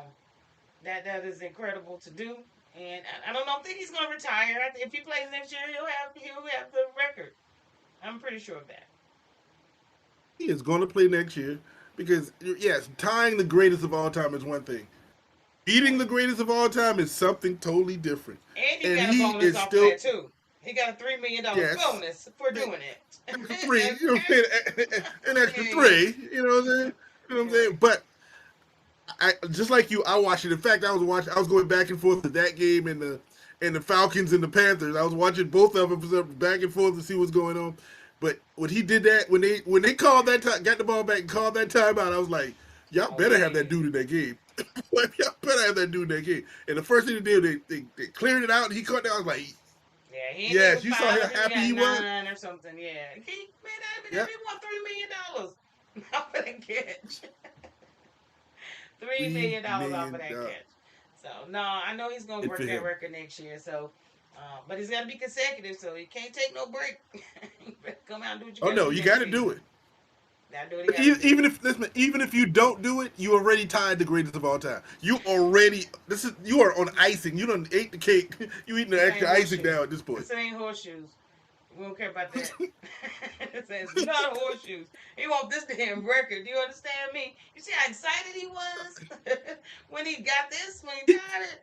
that is incredible to do. And I don't know. I think he's going to retire. If he plays next year, he'll have the record. I'm pretty sure of that. He is going to play next year because yes, tying the greatest of all time is one thing. Beating the greatest of all time is something totally different. And he And got a he bonus is off of still that too. He got a $3 million yes, bonus for doing it. extra three, an extra Hey, three. You know what I'm saying? You know what I'm saying? right. But I just like you, I watched it. In fact, I was watching. I was going back and forth to that game and the Falcons and the Panthers. I was watching both of them back and forth to see what's going on. But when he did that, when they called that time, got the ball back and called that timeout, I was like, y'all Oh better have that yeah, dude in that game. Y'all better have that dude in that game. And the first thing they did, they cleared it out and he caught that. I was like, yeah. He ended yes, with you saw how five. I think he happy got he was. 9 or something. Yeah. Man, that Yep. he won $3 million off of that catch. three three million dollars off of million that dollars. catch. So no, I know he's gonna And break for that him, record next year. So, but he's got to be consecutive. So he can't take no break. You better come out and do what you oh got to no, do you next got to season. do it. Gotta do what he got to do. Even if you don't do it, you already tied the greatest of all time. You are on icing. You don't ate the cake. You eating the This ain't extra icing horseshoes. now at this point. This ain't horseshoes. We don't care about that. It says not horseshoes. He want this damn record. Do you understand me? You see how excited he was when he got this, when he tied it?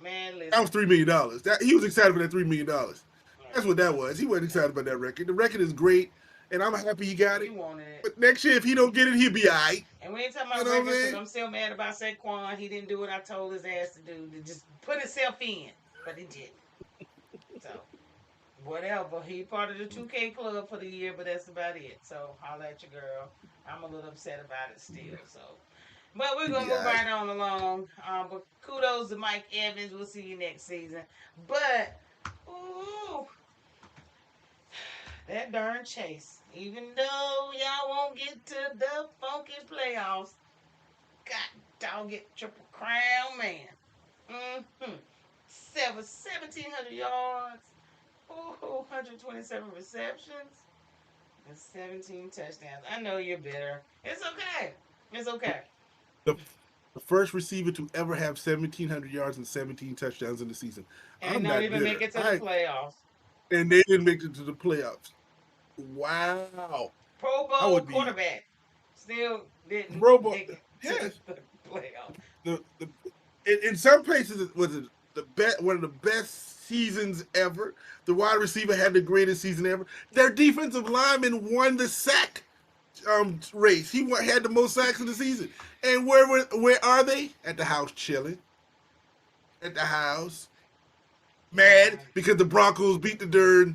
Man, That listen. was $3 million. That he was excited for that $3 million. That's what that Well, was. He wasn't excited about that record. The record is great, and I'm happy he got he it. wanted it. But next year, if he don't get it, he'll be alright. And we ain't talking You about know what I'm records because saying? I'm still mad about Saquon. He didn't do what I told his ass to do, to just put himself in. But he didn't. So, whatever. He part of the 2K club for the year, but that's about it. So, holla at your girl. I'm a little upset about it still. So, but we're He'll going be to move alright. right on along. But kudos to Mike Evans. We'll see you next season. But, ooh, that darn chase. Even though y'all won't get to the funky playoffs, God dog it, Triple Crown man. Mm-hmm. 1,700 yards, 127 receptions, and 17 touchdowns. I know you're bitter. It's okay. It's okay. The, the first receiver to ever have 1,700 yards and 17 touchdowns in the season. And I'm don't not even make bitter. it to the playoffs. And they didn't make it to the playoffs. Wow. Pro I Bowl would be quarterback still didn't robo. make it to Yes, the playoffs. the in some places it was the best, one of the best seasons ever. The wide receiver had the greatest season ever. Their defensive lineman won the sack race. Had the most sacks in the season. And where are they? At the house chilling. At the house, mad Nah, because the Broncos beat the Derr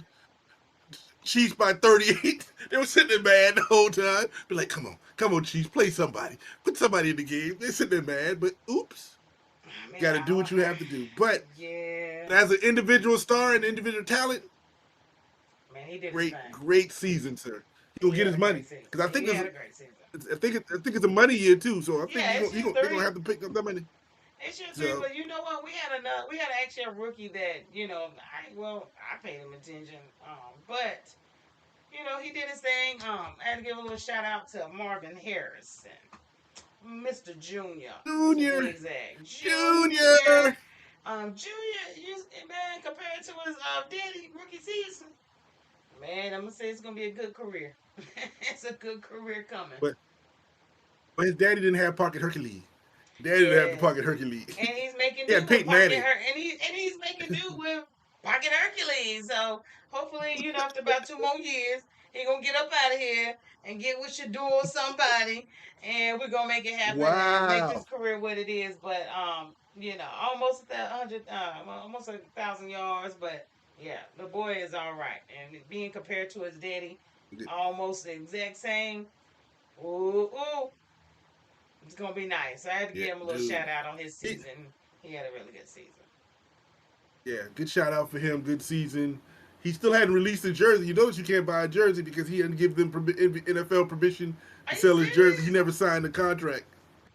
Chiefs by 38. They were sitting there mad the whole time. Be like, come on, Chiefs, play somebody, put somebody in the game. They're sitting there mad, but oops, I mean, got to do what you have to do. But yeah, as an individual star and individual talent, man, he did his great, thing. great season, sir. He'll He get had his a great money season. because I think He had a great season. I think it's a money year too. So I think Yeah, it's year they're gonna three. have to pick up that money. It's year three, So but you know what? We had actually a rookie that I paid him attention, but he did his thing. I had to give a little shout out to Marvin Harrison, Mr. Junior, to be Junior, exact. Junior, Junior. Junior, man, compared to his daddy rookie season, man, I'm gonna say it's gonna be a good career. It's a good career coming. But his daddy didn't have pocket Hercules. Daddy didn't have the Yes, pocket Hercules. and he's making He do had with Peyton pocket Manning. hurt, and he's making do with Pocket Hercules. So hopefully, after about 2 more years, he gonna get up out of here and get with Shador or somebody, and we're gonna make it happen and make this Wow. career what it is. But almost a hundred, almost 1,000 yards. But yeah, the boy is all right, and being compared to his daddy, almost the exact same. Ooh, ooh, it's gonna be nice. I had to Yeah, give him a little dude. shout out on his He, season. He had a really good season. yeah, good shout out for him. Good season. He still hadn't released a jersey. You notice you can't buy a jersey because he hadn't given them NFL permission Are to you sell his jersey. He serious? never signed the contract.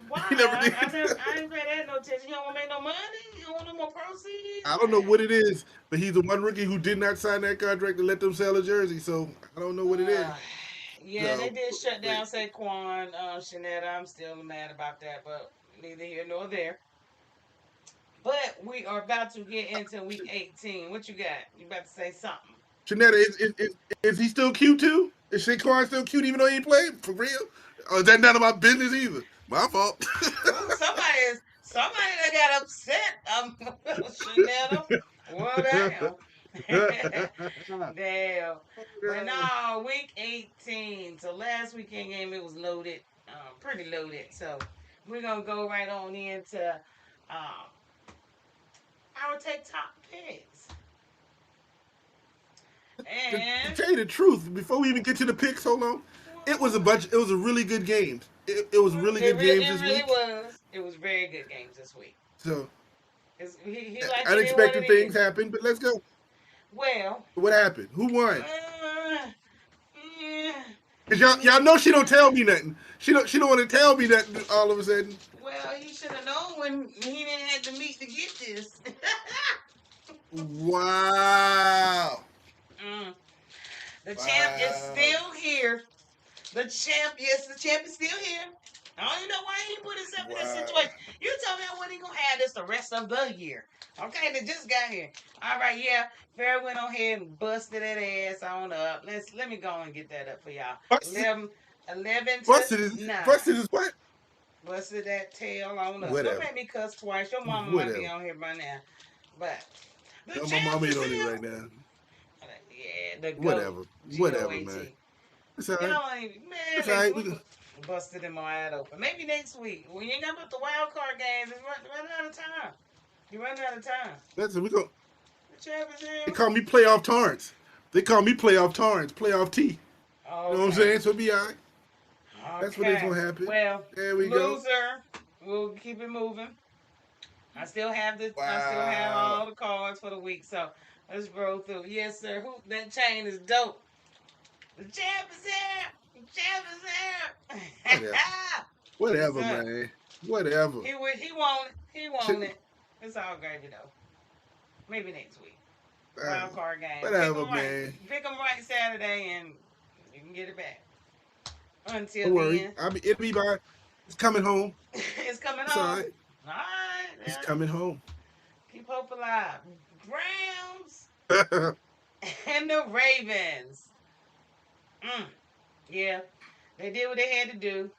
Why? He never I, did. I, never, I ain't paid that no attention. You don't want to make no money? You don't want no more proceeds? I don't know what it is, but he's the one rookie who did not sign that contract to let them sell a jersey. So I don't know what it is. Uh, yeah, they So, did shut but down Saquon, Shanetta. I'm still mad about that, but neither here nor there. But we are about to get into week 18. What you got? You about to say something? Janetta, is he still cute too? Is Saquon still cute even though he ain't played for real? Or is that none of my business either? My fault. Ooh, somebody that got upset. Shanetta. Well, damn. Damn. But no, week 18. So last weekend game it was loaded, pretty loaded. So we're gonna go right on into um, our take top picks. To And tell you the truth, before we even get to the picks, hold on. It was a bunch. It was a really good games. It was really good games it this really week. was. It was very good games this week. So He like it is what it unexpected things is. happened, but let's go. Well, What happened? Who won? uh, yeah, Cause y'all know she don't tell me nothing. She don't want to tell me nothing all of a sudden. well, he should have known when he didn't have to meet to get this. Wow. mm. The champ is Wow. still here. Yes, the champ is still here. I don't even know why he put himself in this Wow. situation. You tell me when he gonna have this the rest of the year. Okay, they just got here. All right, yeah. Farrah went on ahead and busted that ass on up. Let me go and get that up for y'all. Busted, 11 to busted is 9. busted is what? Busted that tail on up. Don't Whatever. make me cuss twice. Your mama might be Whatever. on here by now. But the No, my champ mom ain't is on it here. right now. Yeah, the GOAT. Whatever. Whatever, man. GOAT. It's all right. Y'all ain't, man, It's all right. we busted him wide open. Maybe next week. When you ain't got about the wild card games, it's running out of time. You're running out of time. Listen, we go. The champ is They here. call me playoff Torrance. They call me playoff Torrance, playoff T. You know what I'm Okay. saying? So be all right. That's what is Okay. gonna happen. Well, There we go. loser. We'll keep it moving. I still have Wow. all the cards for the week. So let's roll through. Yes, sir. That chain is dope. The champ is here. The champ is here. Whatever. Yes, Whatever, sir. man. Whatever. He won it. He won Should, it. It's all gravy though. Maybe next week. uh, Wild card game. whatever, man. Pick them right Saturday, and you can get it back. Until Don't worry. then, It'll be by. It's coming home. it's coming It's all home. right. All right, It's yeah. coming home. Keep hope alive. Browns and the Ravens. Mm, yeah, they did what they had to do.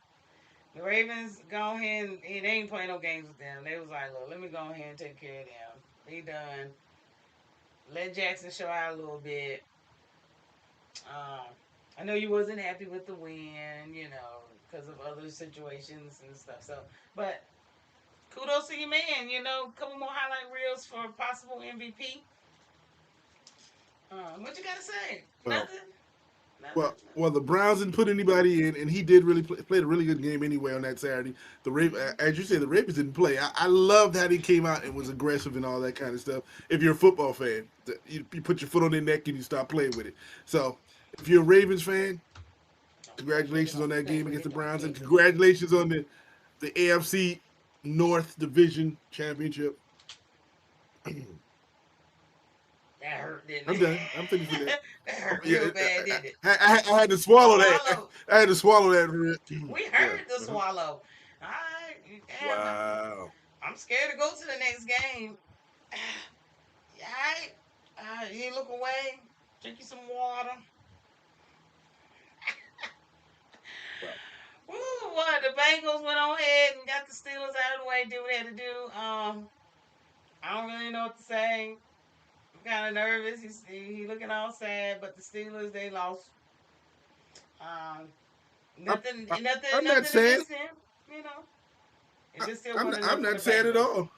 The Ravens go ahead and they ain't playing no games with them. They was like, look, let me go ahead and take care of them. They done. Let Jackson show out a little bit. Um, I know you wasn't happy with the win, because of other situations and stuff. So, but kudos to you, man. A couple more highlight reels for possible MVP. What you gotta say? well, Nothing. well, Nothing. well. The Browns didn't put anybody in, and he did really played a really good game anyway on that Saturday. Mm-hmm. As you say, the Ravens didn't play. I loved how he came out and was aggressive and all that kind of stuff. If you're a football fan, you put your foot on their neck and you start playing with it. So, if you're a Ravens fan, congratulations on that game against the Don't Browns, play and with it. congratulations on the AFC North Division Championship. That hurt, didn't I'm it? done. I'm finished with that. That hurt Yeah, real bad, didn't it? I had to swallow that. Swallow. I had to swallow that. We Yeah. heard the swallow. All right. Damn. Wow. I'm scared to go to the next game. All right. You look away. Drink you some water. Wow. Woo, what? The Bengals went on ahead and got the Steelers out of the way, do what they had to do. I don't really know what to say. kind of nervous. He looking all sad, but the Steelers they lost. Um, I'm, nothing, I, nothing, I'm not nothing sad. against him. You know, it's just still wasn't I'm enough for not the sad at Bengals. all.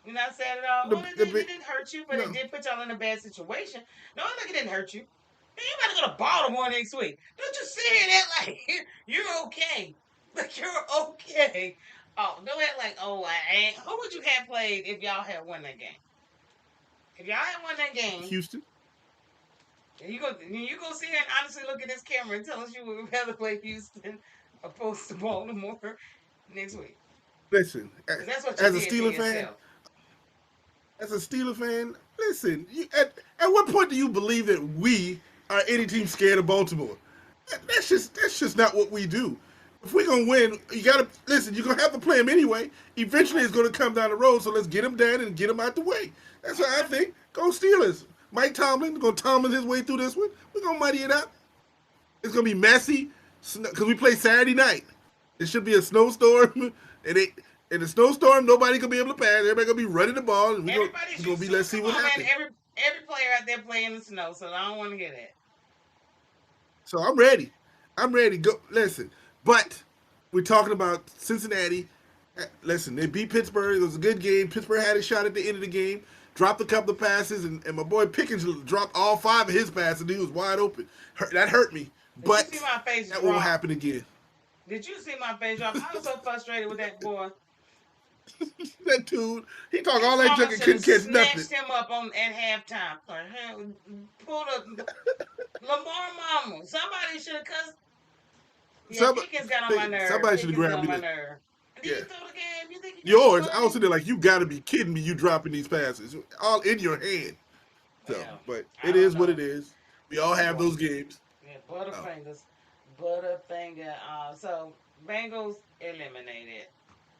You're not sad at all. The Well, it, the did, big it didn't hurt you, but it no did put y'all in a bad situation. No, like it didn't hurt you. Man, you better go to Baltimore next week. Don't you say that like you're okay. Like you're okay. Oh, don't act like I ain't. Who would you have played if y'all had won that game? If y'all had won that game, Houston. you go see her and honestly look at this camera and tell us you would rather play Houston opposed to Baltimore next week. Listen, Because that's what you as a did to Steeler fan, yourself. listen. At what point do you believe that we are any team scared of Baltimore? That's just not what we do. If we're gonna win, you gotta listen. You're gonna have to play them anyway. Eventually, it's gonna come down the road. So let's get them done and get them out the way. That's what I Okay. think. Go Steelers. Mike Tomlin gonna Tomlin his way through this one. We're gonna muddy it up. It's gonna be messy because we play Saturday night. It should be a snowstorm, and it in a snowstorm nobody gonna be able to pass. Everybody gonna be running the ball, and Everybody we gonna shoots be too. let's see Come what on, man. happens. Every player out there playing in the snow, so I don't want to hear that. So I'm ready. I'm ready. Go listen. But we're talking about Cincinnati. Listen, they beat Pittsburgh. It was a good game. Pittsburgh had a shot at the end of the game. Dropped a couple of passes, and my boy Pickens dropped all 5 of his passes. And he was wide open. That hurt me. Did you see But my face that won't drop? happen again. Did you see my face drop? I was so frustrated with that boy. That dude, he talked all His that mama junk and should have couldn't catch nothing. snatched him up on at halftime. Like, pulled a Lamar mama. Somebody should have cussed. Yeah, Some, Pickens got on my nerve. somebody should have Pickens got grabbed on me. my nerve. Did Yeah, he throw the game? You think he got some yours. I was money? sitting there like, you got to be kidding me. You dropping these passes all in your hand. So, Well, but I it don't is what know. it is. We all have Boy, those games. yeah, Oh, Butterfingers. Butterfinger. So Bengals eliminated.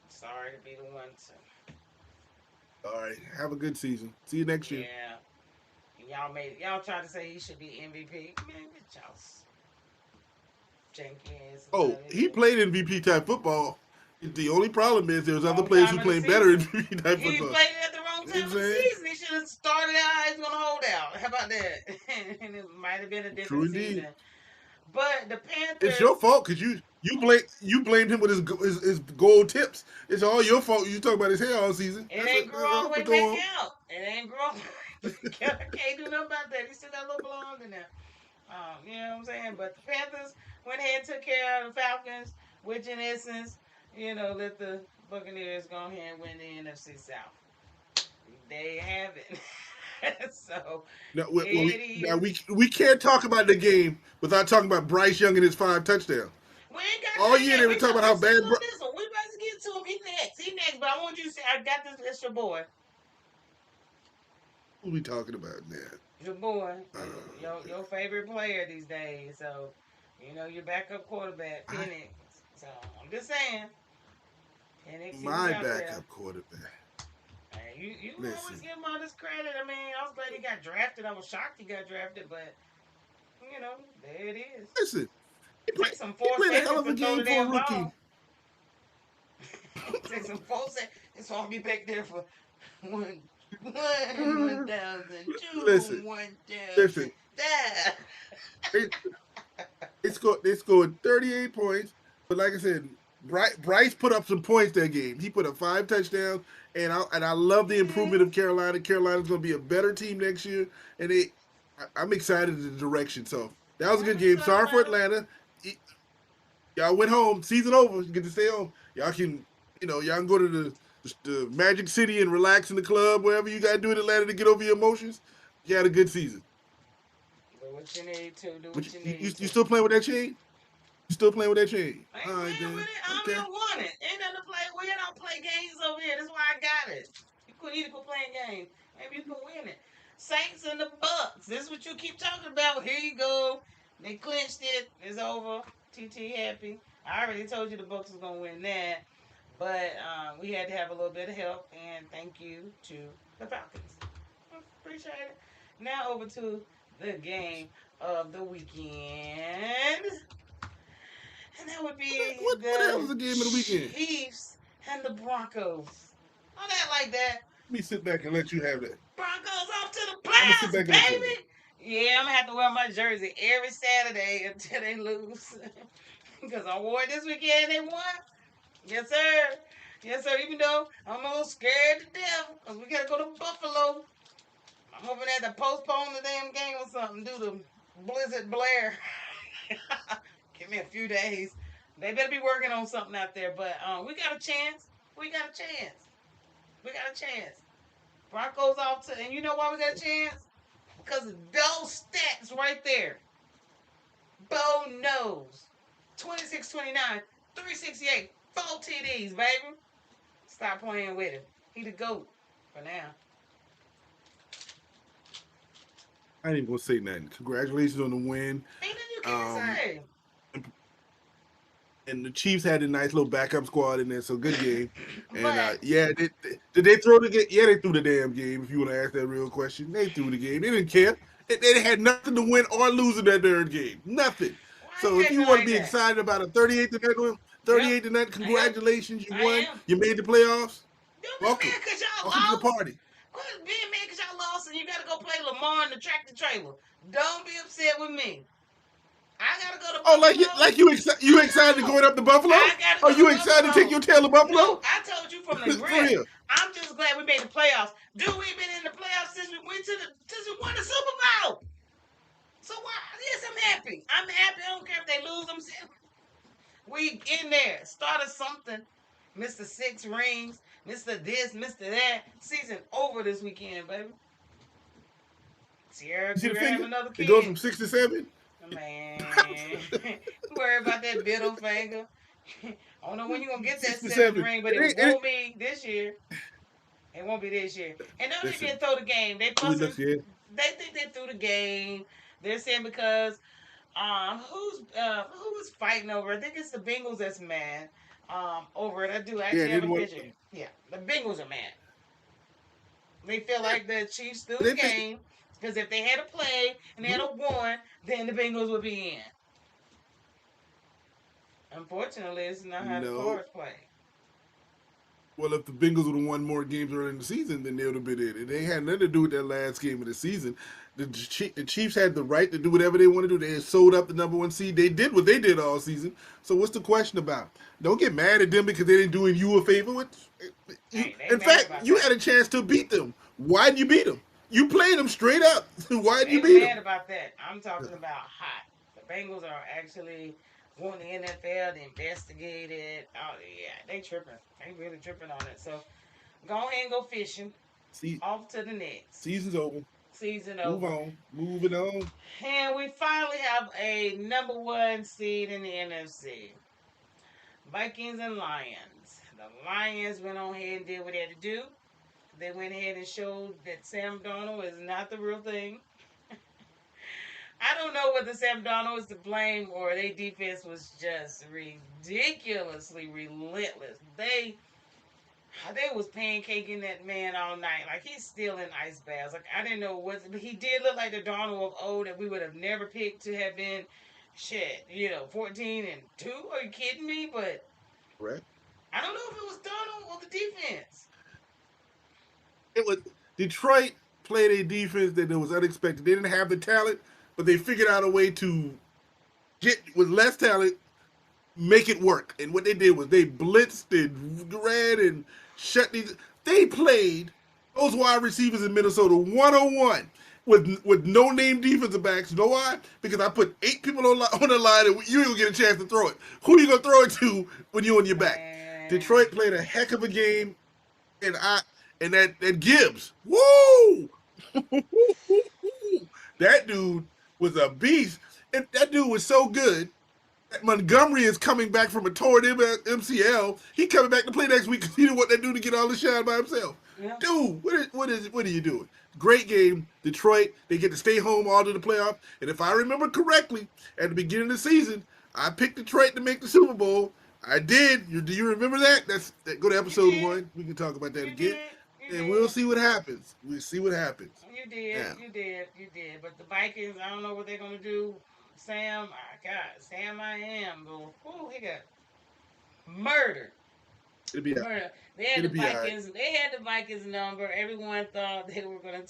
Sorry to be the one to. all right. Have a good season. See you next year. Yeah. Y'all made it. Y'all tried to say he should be MVP. Man, get y'all janky asses Oh, out of he here. played MVP type football. The only problem is there's other Wrong players time who of the played better in season. MVP type He football. played it at the wrong You know time what of I'm the saying? season. He should have started out how he's going to hold out. How about that? And it might have been a True different indeed. season. But the It's your Panthers, fault because you blamed him with his gold tips. It's all your fault. You talk about his hair all season. it ain't grew all the way But back go on. out. It ain't grew all the way back out. I can't do nothing about that. He still got a little blonde in there. You know what I'm saying? But the Panthers went ahead and took care of the Falcons, which in essence, let the Buccaneers go ahead and win the NFC South. They have it. So Now, it now is. we can't talk about the game without talking about Bryce Young and his 5 touchdowns. We ain't got All done year yet. they were talking about We how still bad. on this one. We about to get to him. He next. He next. But I want you to say, I got this. It's your boy. What are we talking about now? Your boy. Uh, Your favorite player these days. So, your backup quarterback, I, Penix. So I'm just saying, Penix, he was my out there. backup quarterback. Hey, you always Listen, give him all this credit. I mean, I was glad he got drafted. I was shocked he got drafted, but there it is. listen. It takes him He 4 played a hell seconds of a to throw the game for a damn rookie. ball. It takes him 4 seconds. So I'll be back there for one, 1,000, two, Listen, 1,000. listen. They, they scored 38 points, but like I said, Bryce put up some points that game. He put up 5 touchdowns, and I love the improvement of Carolina. Carolina's going to be a better team next year, and I'm excited in the direction. So that was a I'm good game. excited Sorry for about it. Atlanta. Y'all went home. Season over. You get to stay home. Y'all can go to the Magic City and relax in the club, wherever you got to do in Atlanta to get over your emotions. You had a good season. Do what you need to. Do But what you you need to. still playing with that chain? You still playing with that chain? I All ain't right, playing with then. it. I don't Okay. even want it. Ain't nothing to play. We don't play games over here. That's why I got it. You could either quit playing games. Maybe you can win it. Saints and the Bucks. This is what you keep talking about. Here you go. They clinched it. It's over. TT happy. I already told you the Bucks was gonna win that, but we had to have a little bit of help. And thank you to the Falcons. Appreciate it. Now over to the game of the weekend. And that would be What the hell the is the game of the weekend? Chiefs and the Broncos. On that like that. Let me sit back and let you have that. Broncos off to the I'm gonna sit playoffs, back and look at it. baby. Yeah, I'm gonna have to wear my jersey every Saturday until they lose. Because I wore it this weekend and they won. Yes, sir. Yes, sir. Even though I'm a little scared to death because we gotta go to Buffalo. I'm hoping they had to postpone the damn game or something due to Blizzard Blair. Give me a few days. They better be working on something out there. But we got a chance. We got a chance. We got a chance. Broncos off to, and you know why we got a chance? Because of those stats right there. Bo knows. 26-29, 368, 4 TDs, baby. Stop playing with him. He the GOAT for now. I ain't even gonna say nothing. Congratulations on the win. Ain't nothing you can't Um, say. and the Chiefs had a nice little backup squad in there, so good game. And But yeah, did they throw the game? Yeah, they threw the damn game. If you want to ask that real question, they threw the game. They didn't care. They had nothing to win or lose in that third game. Nothing. why So you if you acting want to like be that? excited about a 38 to that win, Yep, 38 to that, I am. congratulations, you I won. am. You made the playoffs. Don't be Welcome. mad because y'all Welcome to the lost. party. Quit being mad because y'all lost and you got to go play Lamar in the tractor trailer. Don't be upset with me. I got to go to Oh, Buffalo. you I excited to know. going up to Buffalo? I got to Are go you to excited to take Buffalo. your tail to No, Buffalo? I told you from the For rip. real. I'm just glad we made the playoffs. Dude, we've been in the playoffs since we went to the since we won the Super Bowl. So why? Yes, I'm happy. I'm happy. I don't care if they lose. I'm saying we in there. Started something. Mr. Six Rings, Mr. This, Mr. That. Season over this weekend, baby. Sierra You see Greer the have finger? another It goes kid. from 6 to 7. Man, worry about that middle finger. I don't know when you're gonna get Six that to seventh seven. ring, but it It, won't be this year. It won't be this year. And no, they listen, didn't throw the game. They we fussing. look here. They think they threw the game. They're saying because who was fighting over? I think it's the Bengals that's mad over it. I do Yeah, actually they have a didn't want. picture. Yeah, the Bengals are mad. They feel Yeah, like the Chiefs threw the they think. game because if they had a play and they had a won, then the Bengals would be in. Unfortunately, it's not how the No. cards play. Well, if the Bengals would have won more games early in the season, then they would have been in. And they had nothing to do with that last game of the season. The Chiefs had the right to do whatever they want to do. They had sold up the number one seed. They did what they did all season. So what's the question about? Don't get mad at them because they didn't doing you a favor. They In mad fact, about you that. had a chance to beat them. Why did you beat them? You played them straight up. Why did you They beat them? mad about that. I'm talking about hot. The Bengals are actually wanting the NFL to investigate it. Oh yeah, they tripping. They really tripping on it. So go ahead and go fishing. See, Off to the next. season's over. Season Move over. on. Moving on. And we finally have a number one seed in the NFC. Vikings and Lions. The Lions went on ahead and did what they had to do. They went ahead and showed that Sam Darnold is not the real thing. I don't know whether Sam Darnold is to blame or their defense was just ridiculously relentless. They was pancaking that man all night. Like he's still in ice baths. Like I didn't know what he did look like the Darnold of old that we would have never picked to have been 14-2. Are you kidding me? But Correct. I don't know if it was Darnold or the defense. It was Detroit played a defense that was unexpected. They didn't have the talent, but they figured out a way to get with less talent, make it work. And what they did was they blitzed and ran and shut these. They played those wide receivers in Minnesota 101 with no name defensive backs. You know why? Because I put 8 people on the line and you ain't gonna get a chance to throw it. Who are you gonna throw it to when you're on your back? Man, Detroit played a heck of a game, and that Gibbs, woo, that dude was a beast, and that dude was so good. Montgomery is coming back from a torn MCL. He coming back to play next week because he didn't want that dude to get all the shine by himself. yeah. Dude, what are you doing? Great game, Detroit. They get to stay home all to the playoff. And if I remember correctly, at the beginning of the season, I picked Detroit to make the Super Bowl. I did. Do you remember that? Go to You episode did. 1. We can talk about that You again, did. You and we'll did. see what happens. We'll see what happens. You did, Now, you did, you did. But the Vikings, I don't know what they're gonna do. Sam, Sam, I am. But he got murdered. it'll be all right. Murder. They had It'll the be all right. Vikings. They had the Vikings number. Everyone thought they were gonna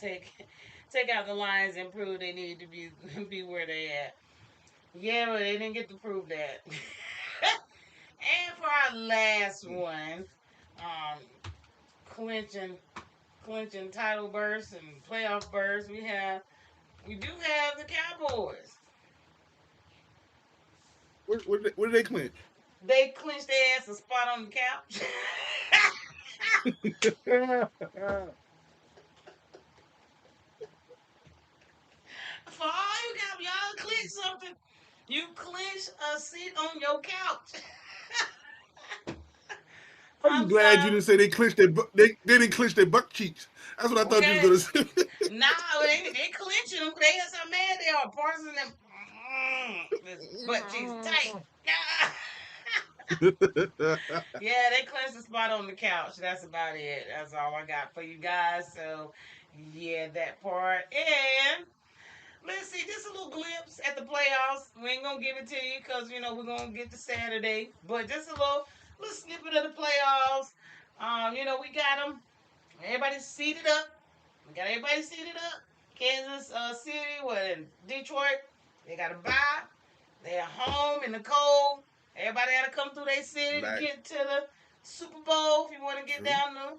take out the Lions and prove they need to be be where they at. Yeah, but they didn't get to prove that. And for our last one, um, clinching clinching title bursts and playoff bursts, we do have the Cowboys. What did they clinch? They clinched their ass a spot on the couch. For all you got, y'all clinch something. You clinch a seat on your couch. I'm I'm just glad you sorry. didn't say they clinched they didn't clinch their butt cheeks. That's what I thought you Okay. was gonna say. Nah, they clinching them. They are so mad they are parsing them. This butt cheeks tight. Yeah, they clenched the spot on the couch. That's about it. That's all I got for you guys. So, yeah, that part. And let's see, just a little glimpse at the playoffs. We ain't gonna give it to you because we're gonna get to Saturday, but just a little snippet of the playoffs. We got them. Everybody's seated up. We got everybody seated up. Kansas City, what in Detroit? They got a bye. They're home in the cold. Everybody had to come through their city to Like, get to the Super Bowl. If you want to get true, down to,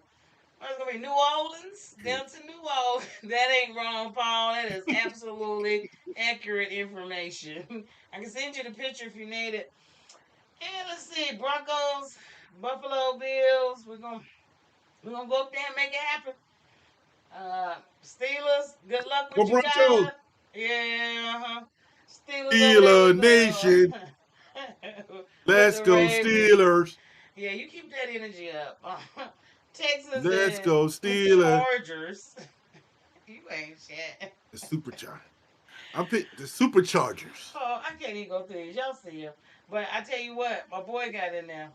it's gonna be New Orleans true. down to New Orleans. That ain't wrong, Paul. That is absolutely accurate information. I can send you the picture if you need it. And let's see, Broncos, Buffalo Bills. We're gonna go up there and make it happen. Steelers, good luck Go with you Broncos. guys. Yeah, Steelers over there Steeler with the Nation. with Let's the go Ravens. Steelers. Yeah, you keep that energy up. Texans Let's and go the Steelers. Chargers. You ain't shit. The Superchargers. I'm pick the Superchargers. Oh, I can't even go through these. Y'all see him. But I tell you what, my boy got in there.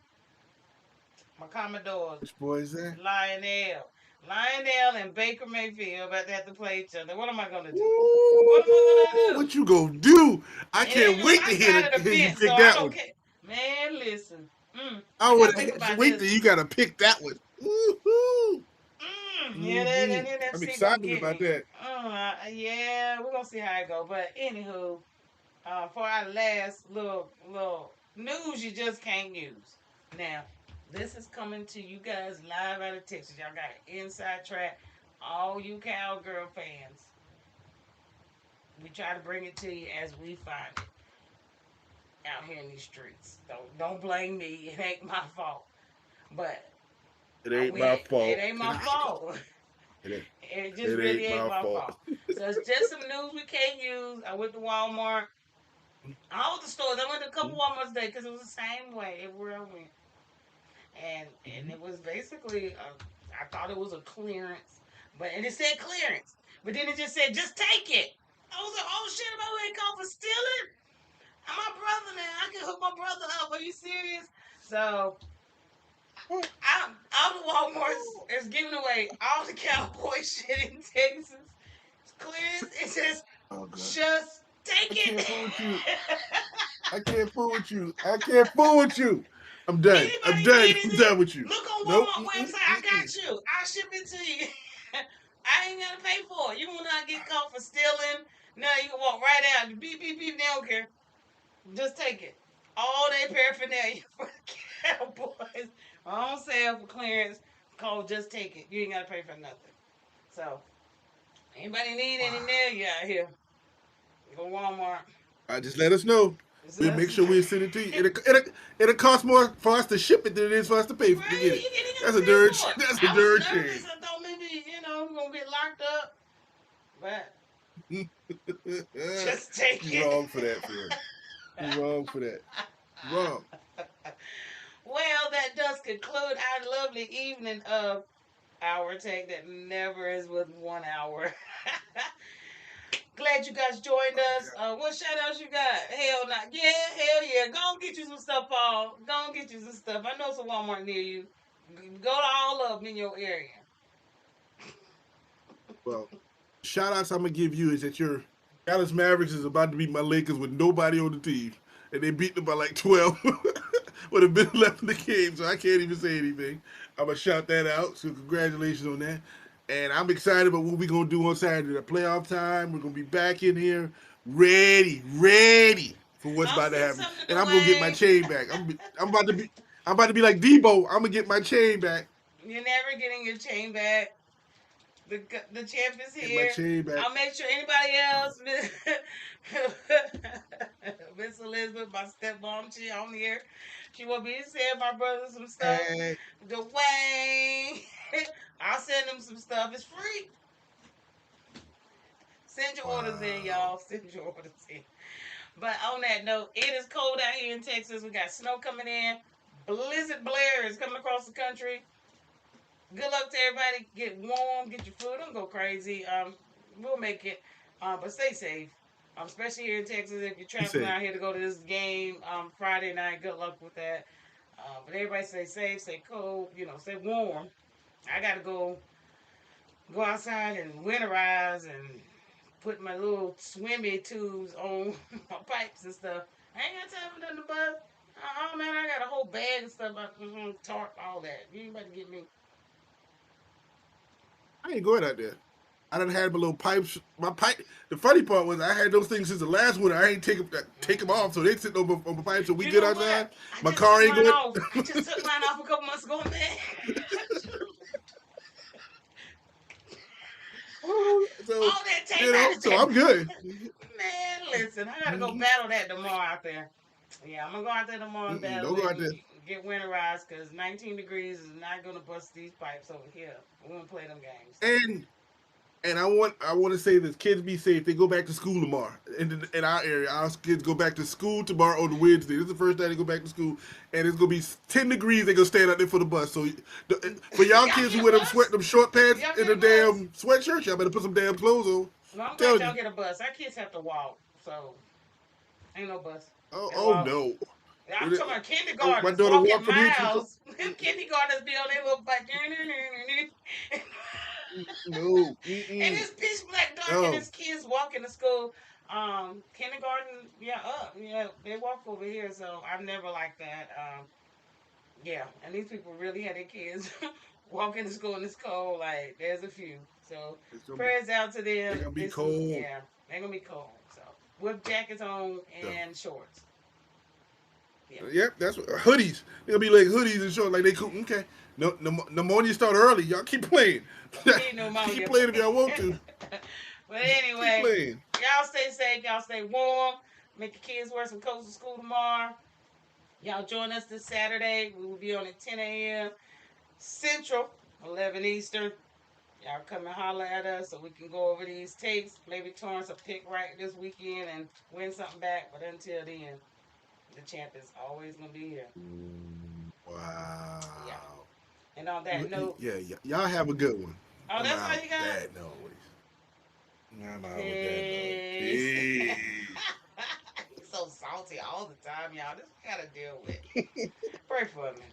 My Commodores. Which boy is that? Lionel. Lionel and Baker Mayfield about to have to play each other. What am I gonna do? What am I Ooh, gonna do? what you gonna do? I It ain't can't on wait my to side of the hear you fence, so pick I that don't one. care. Man, listen. I You would gotta think about wait this. till you gotta pick that one. Woohoo! Yeah, that I'm NFC gonna excited get about me. that. Yeah, we're gonna see how it go. But anywho, for our last little news you just can't use. Now, this is coming to you guys live out of Texas. Y'all got an inside track. All you cowgirl fans, we try to bring it to you as we find it out here in these streets. Don't blame me. It ain't my fault. But It ain't my it fault. ain't Can my I go? fault. It ain't, It just it really ain't ain't my my fault. fault. So it's just some news we can't use. I went to Walmart. All the stores. I went to a couple Walmarts today because it was the same way everywhere I went. And it was basically I thought it was a clearance, and it said clearance, but then it just said just take it. I was like, oh shit, am I being called for stealing? I'm my brother now. I can hook my brother up. Are you serious? So all the Walmarts is giving away all the cowboy shit in Texas. It's clearance. It says Oh god. just take I it. can't fool with you. I can't fool with you. I can't fool with you. I'm done. I'm Anybody done. need I'm it? done with you. Look on Nope. Walmart website. I got you. I'll ship it to you. I ain't gotta pay for it. You will not get caught for stealing. No, you can walk right out. Beep beep beep. They don't care. Just take it. All that paraphernalia for the Cowboys on sale for clearance. Call just take it. You ain't gotta pay for nothing. So anybody need any Wow. nail you out here? Go Walmart. Just let us know. Just We'll let make us sure we send it to you. It'll cost more for us to ship it than it is for us to pay to get right. it. You ain't That's gotta a pay dirt. for it. That's a I was dirt nervous. shame. I thought maybe we're gonna get locked up, but just take You it. wrong for that, Farrah. You wrong for that. Wrong. Well, that does conclude our lovely evening of Our Take That Never Is with 1 hour. Glad you guys joined Oh us. What shout outs you got? Hell not. Yeah, hell yeah. Go and get you some stuff, Paul. Go and get you some stuff. I know it's a Walmart near you. Go to all of them in your area. well, shout outs I'm gonna give you is that your Dallas Mavericks is about to beat my Lakers with nobody on the team, and they beat them by like 12 with a bit left in the game, so I can't even say anything. I'm gonna shout that out. So congratulations on that. And I'm excited about what we're gonna do on Saturday. The playoff time. We're gonna be back in here, ready for what's I'll about to send happen. something And to I'm gonna get my Dwayne. chain back. I'm about to be like Debo. I'm gonna get my chain back. You're never getting your chain back. The champ is Get my here. chain back. I'll make sure anybody else, Miss Elizabeth, my stepmom, she on here. She will be sending my brother some stuff. And Dwayne, I'll send him some stuff. It's free. Send your orders in, wow. y'all. Send your orders in. But on that note, it is cold out here in Texas. We got snow coming in. Blizzard Blair is coming across the country. Good luck to everybody. Get warm, get your food. Don't go crazy. We'll make it. But stay safe. Especially here in Texas. If you're Be traveling safe. out here to go to this game Friday night, good luck with that. But everybody stay safe, stay cold, stay warm. I gotta go outside and winterize and put my little swimmy tubes on my pipes and stuff. I ain't got time for nothing to buzz. Oh man, I got a whole bag of stuff. Tarp, all that. You ain't about to get me. I ain't going out there. I done had my little pipes. My pipe. The funny part was I had those things since the last winter. I ain't take them off, so they sitting on my pipe. So we You get know what? outside. I My just car took ain't mine going. off. I just took mine off a couple months ago, man. So All that tape out of so there. I'm good. Man, listen, I gotta go battle that tomorrow out there. Yeah, I'm gonna go out there tomorrow and battle Don't go it out and there. get winterized because 19 degrees is not gonna bust these pipes over here. We won't play them games. And I want to say this: kids be safe. They go back to school tomorrow. In our area, our kids go back to school tomorrow on Wednesday. This is the first day they go back to school, and it's gonna be 10 degrees. They gonna stand out there for the bus. So for y'all Y'all kids who get a wear bus? them short pants Y'all and get the a bus? damn sweatshirt, y'all better put some damn clothes on. Well, I'm I'm glad telling y'all you. get a bus. Our kids have to walk, so ain't no bus. Oh, They oh walk. no. I'm talking about My kindergartners daughter walking walked from here to the. miles. Kindergartners be on their little bike. No. And Mm-mm. it's pitch black dark, and No. it's kids walking to school. Kindergarten, yeah, they walk over here, so I've never liked that. Yeah, and these people really had their kids walking to school in this cold. Like, there's a few. So It's gonna be. prayers out to They're them. gonna be This is cold. yeah, they're gonna be cold. So with jackets on So, and shorts. Yeah, yep, that's what hoodies. They'll be like hoodies and short, like they cool. Okay, no, pneumonia start early. Y'all keep playing. you need Keep pneumonia. playing if y'all want to. But Keep anyway, playing. y'all stay safe. Y'all stay warm. Make your kids wear some coats to school tomorrow. Y'all join us this Saturday. We will be on at 10 a.m. Central, 11 Eastern. Y'all come and holler at us so we can go over these tapes. Maybe Torrence will pick right this weekend and win something back. But until then, the champ is always going to be here. Yeah. Wow. And on that note, Yeah. Y'all have a good one. oh, I'm that's all out you with got? that noise. I'm out with that noise. Peace. Peace. He's so salty all the time, y'all. This I got to deal with. Pray for me.